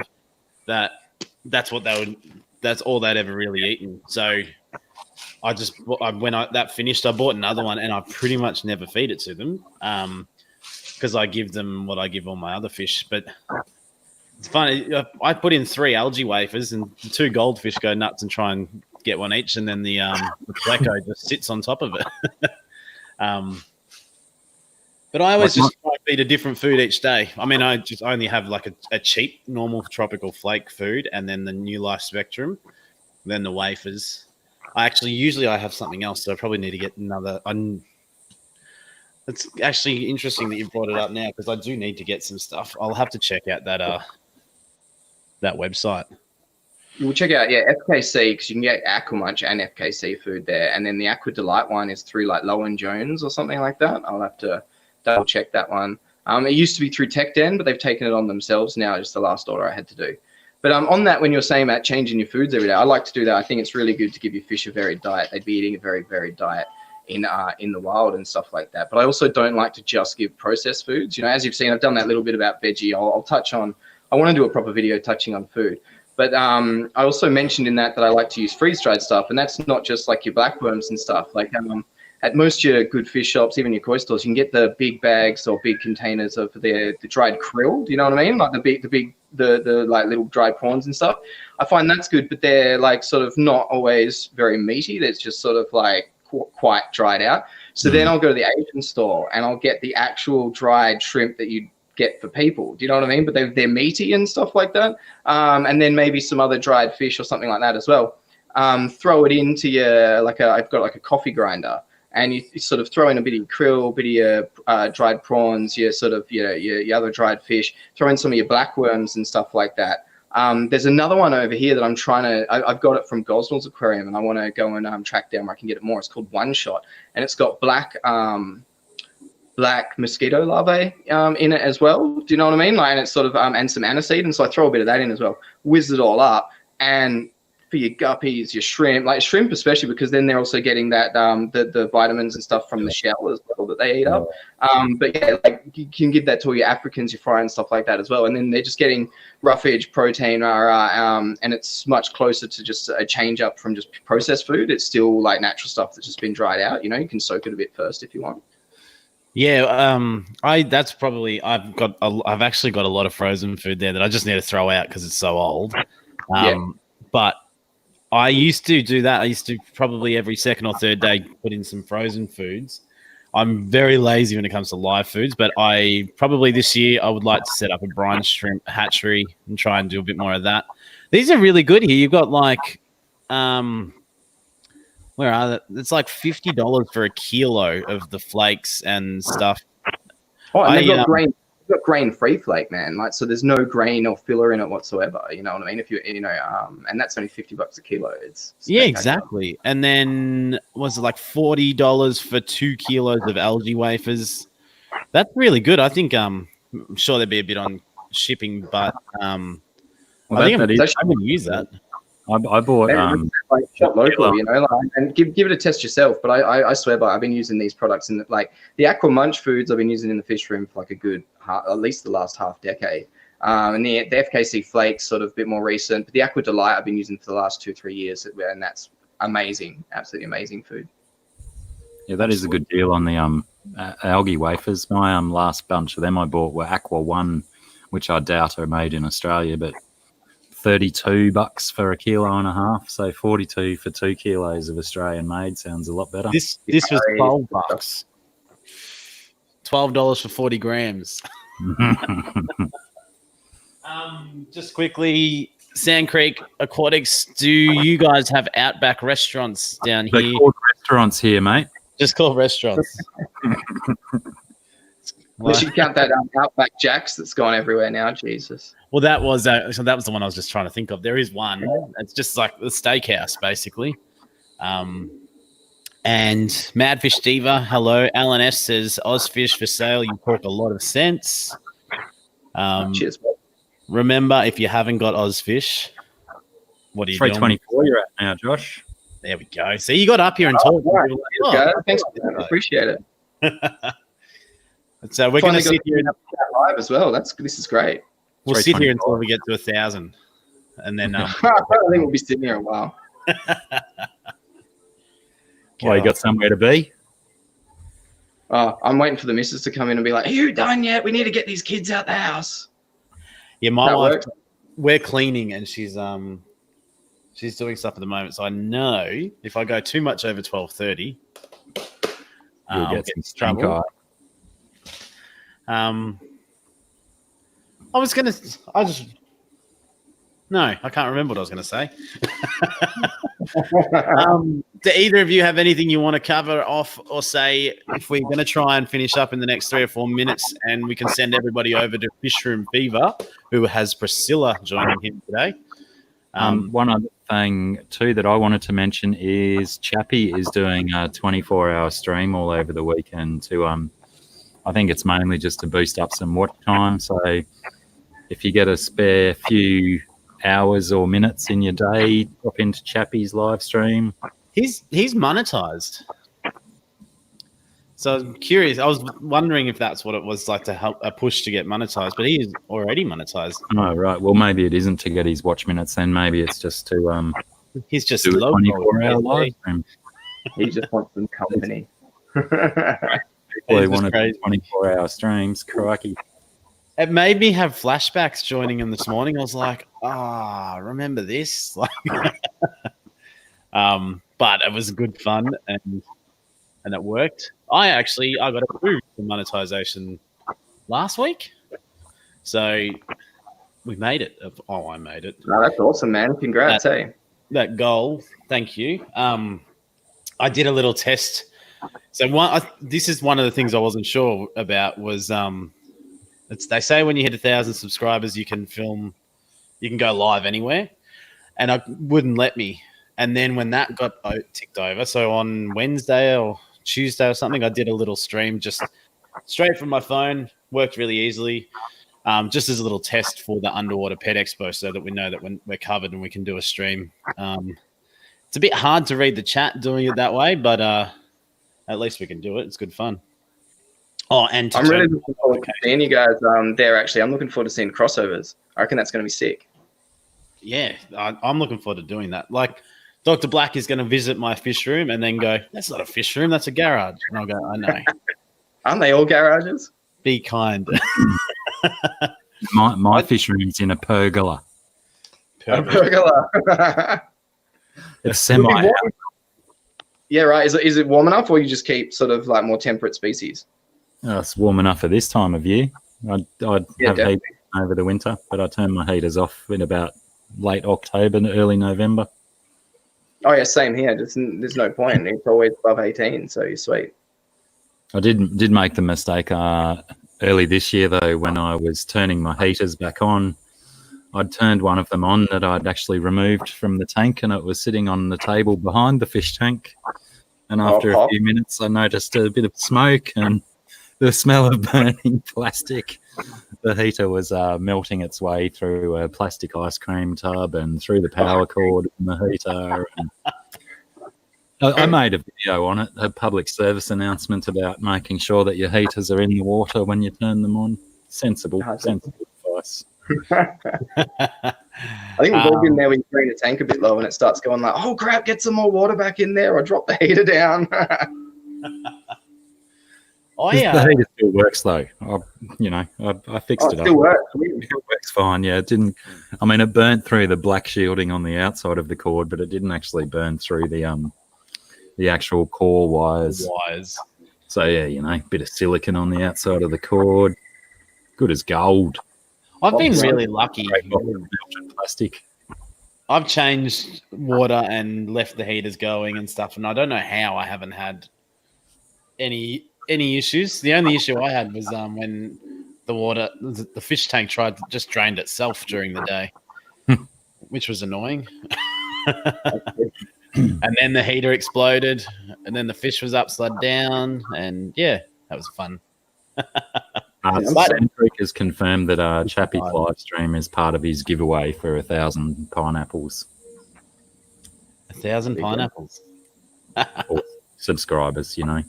That's what they would. That's all they'd ever really eaten. So when that finished, I bought another one, and I pretty much never feed it to them, because I give them what I give all my other fish. But it's funny. I put in 3 algae wafers, and the 2 goldfish go nuts and try and get one each, and then the pleco just sits on top of it. But I always just try to feed a different food each day. I mean, I just only have like a cheap, normal tropical flake food, and then the New Life Spectrum, then the wafers. Usually I have something else, so I probably need to get another. It's actually interesting that you brought it up now, because I do need to get some stuff. I'll have to check out that website. We'll check out, FKC, because you can get Aqua Munch and FKC food there. And then the Aqua Delight one is through like Lowen Jones or something like that. I'll have to double check that one. It used to be through TechDen, but they've taken it on themselves now, just the last order I had to do. But on that, when you're saying about changing your foods every day, I like to do that. I think it's really good to give your fish a varied diet. They'd be eating a very varied diet in the wild and stuff like that. But I also don't like to just give processed foods. As you've seen, I've done that little bit about veggie. I'll touch on, I want to do a proper video touching on food. But I also mentioned in that I like to use freeze-dried stuff, and that's not just like your blackworms and stuff. Like at most your good fish shops, even your koi stores, you can get the big bags or big containers of the dried krill. Do you know what I mean? Like the like little dried prawns and stuff. I find that's good, but they're like sort of not always very meaty. That's just sort of like quite dried out. So then I'll go to the Asian store and I'll get the actual dried shrimp that you get for people. Do you know what I mean? But they're meaty and stuff like that. And then maybe some other dried fish or something like that as well. Throw it into your I've got like a coffee grinder, and you sort of throw in a bit of your krill, a bit of your dried prawns, your sort of your other dried fish. Throw in some of your blackworms and stuff like that. There's another one over here that I'm trying to. I've got it from Gosnell's Aquarium, and I want to go and track down where I can get it more. It's called One Shot, and it's got black mosquito larvae in it as well. Do you know what I mean? Like, and it's sort of and some aniseed, and so I throw a bit of that in as well. Whiz it all up, and for your guppies, your shrimp, like shrimp especially, because then they're also getting that the vitamins and stuff from the shell as well that they eat up. But yeah, like you can give that to all your Africans, your fry and stuff like that as well, and then they're just getting roughage protein, and it's much closer to just a change up from just processed food. It's still like natural stuff that's just been dried out. You can soak it a bit first if you want. Yeah, I've actually got a lot of frozen food there that I just need to throw out because it's so old. But I used to do that. I used to probably every second or third day put in some frozen foods. I'm very lazy when it comes to live foods, but I probably this year I would like to set up a brine shrimp hatchery and try and do a bit more of that. These are really good here. You've got like, where are they? It's like $50 for a kilo of the flakes and stuff. Oh, and they've got grain-free flake, man. Like, so there's no grain or filler in it whatsoever. You know what I mean? If and that's only $50 a kilo. It's yeah, exactly. And then was it like $40 for 2 kilos of algae wafers? That's really good. I think I'm sure there'd be a bit on shipping, but I think I'm going to use that. I bought like shop local, and give it a test yourself. But I swear by, I've been using these products in like the Aqua Munch foods I've been using in the fish room for like a good at least the last half decade. And the FKC flakes sort of a bit more recent, but the Aqua Delight I've been using for the last 2-3 years, and that's amazing, absolutely amazing food. Yeah, that is a good deal on the algae wafers. My last bunch of them I bought were Aqua One, which I doubt are made in Australia, but $32 for a kilo and a half, so 42 for 2 kilos of Australian made sounds a lot better. This was $12. $12 for 40 grams. Just quickly, Sand Creek Aquatics, do you guys have Outback restaurants down here? They're called restaurants here, mate. Just call restaurants. Unless you count that Outback Jack's that's gone everywhere now. Jesus. Well, that was the one I was just trying to think of. There is one. It's just like the steakhouse, basically. And Madfish Diva, hello. Alan S says Ozfish for sale. You talk a lot of sense. Cheers. Remember, if you haven't got Ozfish, what are you doing? 324 you're at now, Josh. There we go. See, you got up here and talked. Right. Thanks for that. I appreciate it. So we're going to sit here live as well. This is great. We'll sit here until we get to 1,000, and then I think we'll be sitting here a while. Well, you got somewhere to be? I'm waiting for the missus to come in and be like, "Are you done yet? We need to get these kids out the house." Yeah, my wife. We're cleaning, and she's doing stuff at the moment. So I know if I go too much over 12:30, You'll get some trouble. No, I can't remember what I was going to say. Do either of you have anything you want to cover off or say if we're going to try and finish up in the next 3 or 4 minutes and we can send everybody over to Fish Room Fever, who has Priscilla joining him today? One other thing too that I wanted to mention is Chappie is doing a 24-hour stream all over the weekend to I think it's mainly just to boost up some watch time. So if you get a spare few hours or minutes in your day, drop into Chappie's live stream. He's monetized. So I'm curious. I was wondering if that's what it was like to help a push to get monetized, but he is already monetized. Oh, right. Well, maybe it isn't to get his watch minutes then. Maybe it's just to he's just do a low 24-hour live stream. He just wants some company. People who wanted 24-hour streams, crikey. It made me have flashbacks joining him this morning. I was like, remember this? Like, but it was good fun and it worked. I got approved for monetization last week. So we made it. I made it. No, that's awesome, man. Congrats, that goal. Thank you. I did a little test. So this is one of the things I wasn't sure about was they say when you hit 1,000 subscribers, you can go live anywhere, and I wouldn't let me. And then when that got ticked over, so on Wednesday or Tuesday or something, I did a little stream just straight from my phone. Worked really easily, just as a little test for the Underwater Pet Expo, so that we know that when we're covered and we can do a stream. It's a bit hard to read the chat doing it that way, but at least we can do it. It's good fun. Oh, and I'm really looking forward to seeing you guys there. Actually, I'm looking forward to seeing crossovers. I reckon that's going to be sick. Yeah, I'm looking forward to doing that. Like, Dr. Black is going to visit my fish room and then go, "That's not a fish room, that's a garage." And I'll go, "I know." Aren't they all garages? Be kind. my fish room's in a pergola. A pergola. It's semi. Yeah, right. Is it warm enough, or you just keep sort of like more temperate species? It's warm enough for this time of year. I'd have definitely. heat over the winter, but I turn my heaters off in about late October and early November. Oh yeah, same here. There's no point. It's always above 18, so you're sweet. I did make the mistake early this year though, when I was turning my heaters back on. I'd turned one of them on that I'd actually removed from the tank, and it was sitting on the table behind the fish tank. And after a few minutes, I noticed a bit of smoke and the smell of burning plastic. The heater was melting its way through a plastic ice cream tub and through the power cord in the heater. And I made a video on it, a public service announcement about making sure that your heaters are in the water when you turn them on. Sensible advice. I think we've all been there when you bring the tank a bit low and it starts going like, "Oh crap, get some more water back in there," or drop the heater down. The heater still works though. I fixed it up. Still works. It works fine. Yeah, it didn't. I mean, it burnt through the black shielding on the outside of the cord, but it didn't actually burn through the actual core wires. So yeah, bit of silicon on the outside of the cord. Good as gold. I've been really lucky. Plastic. I've changed water and left the heaters going and stuff, and I don't know how I haven't had any issues. The only issue I had was when the fish tank tried to just drained itself during the day, which was annoying. And then the heater exploded, and then the fish was upside down, and yeah, that was fun. Centric has confirmed that Chappie's live stream is part of his giveaway for 1,000 pineapples. 1,000 pineapples. For subscribers, you know.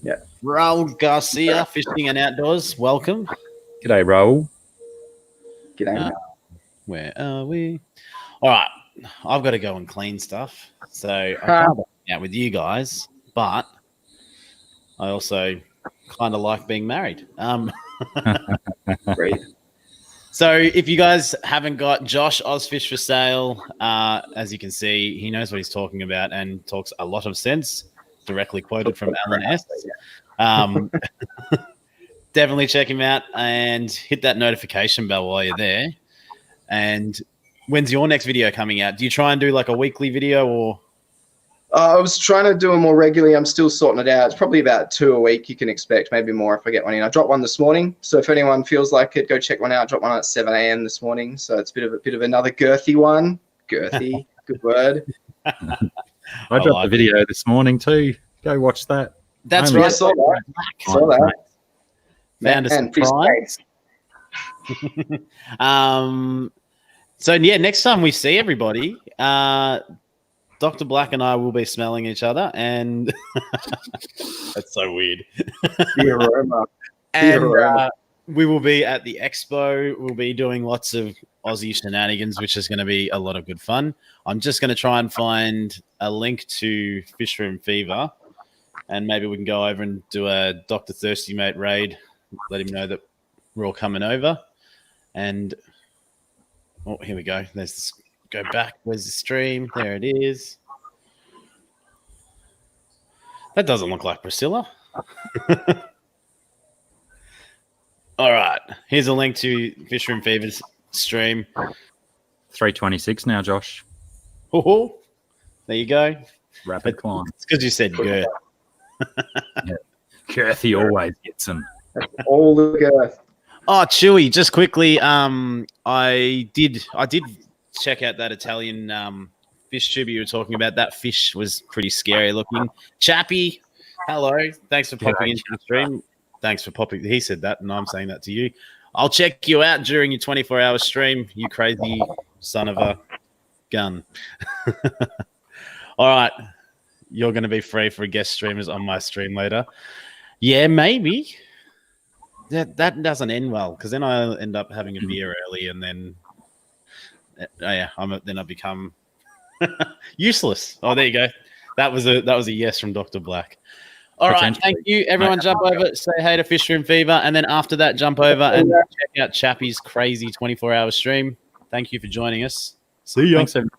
Yeah. Raul Garcia, Fishing and Outdoors, welcome. G'day, Raul. G'day. Where are we? All right, I've got to go and clean stuff. So I can't hang out with you guys, but I also kind of like being married. Great. So if you guys haven't got Josh Ozfish for sale, as you can see, he knows what he's talking about and talks a lot of sense, directly quoted from Alan S. Definitely check him out and hit that notification bell while you're there. And when's your next video coming out? Do you try and do like a weekly video or? I was trying to do them more regularly. I'm still sorting it out. It's probably about 2 a week you can expect, maybe more if I get one in. I dropped one this morning, so if anyone feels like it, go check one out. I dropped one at 7 a.m. this morning, so it's a bit of another girthy one. Girthy, good word. I dropped a video this morning too. Go watch that. That's Yeah, right. I saw that. Saw that. Found us Man, fish surprise. So yeah, next time we see everybody, Dr. Black and I will be smelling each other, and that's so weird. The aroma. And we will be at the Expo. We'll be doing lots of Aussie shenanigans, which is going to be a lot of good fun. I'm just going to try and find a link to Fish Room Fever, and maybe we can go over and do a DrThirstyMate raid. Let him know that we're all coming over. And oh, here we go. There's this. Go back. Where's the stream? There it is. That doesn't look like Priscilla. All right. Here's a link to Fish Room Fever's stream. 326 now, Josh. Oh, there you go. Rapid climb. It's because you said girth. Girthy always gets him. All the girth. Oh, Chewy, just quickly. I did check out that Italian fish tube you were talking about. That fish was pretty scary looking. Chappie, hello. Thanks for popping into the stream. Thanks for popping. He said that, and I'm saying that to you. I'll check you out during your 24-hour stream, you crazy son of a gun. All right. You're going to be free for guest streamers on my stream later. Yeah, maybe. That doesn't end well, because then I end up having a beer early, and then then I become useless. Oh, there you go. That was a yes from Dr. Black. All right, thank you. Everyone jump over, say hey to Fish Room Fever, and then after that, jump over and check out Chappie's crazy 24-hour stream. Thank you for joining us. See ya. Thanks, everyone.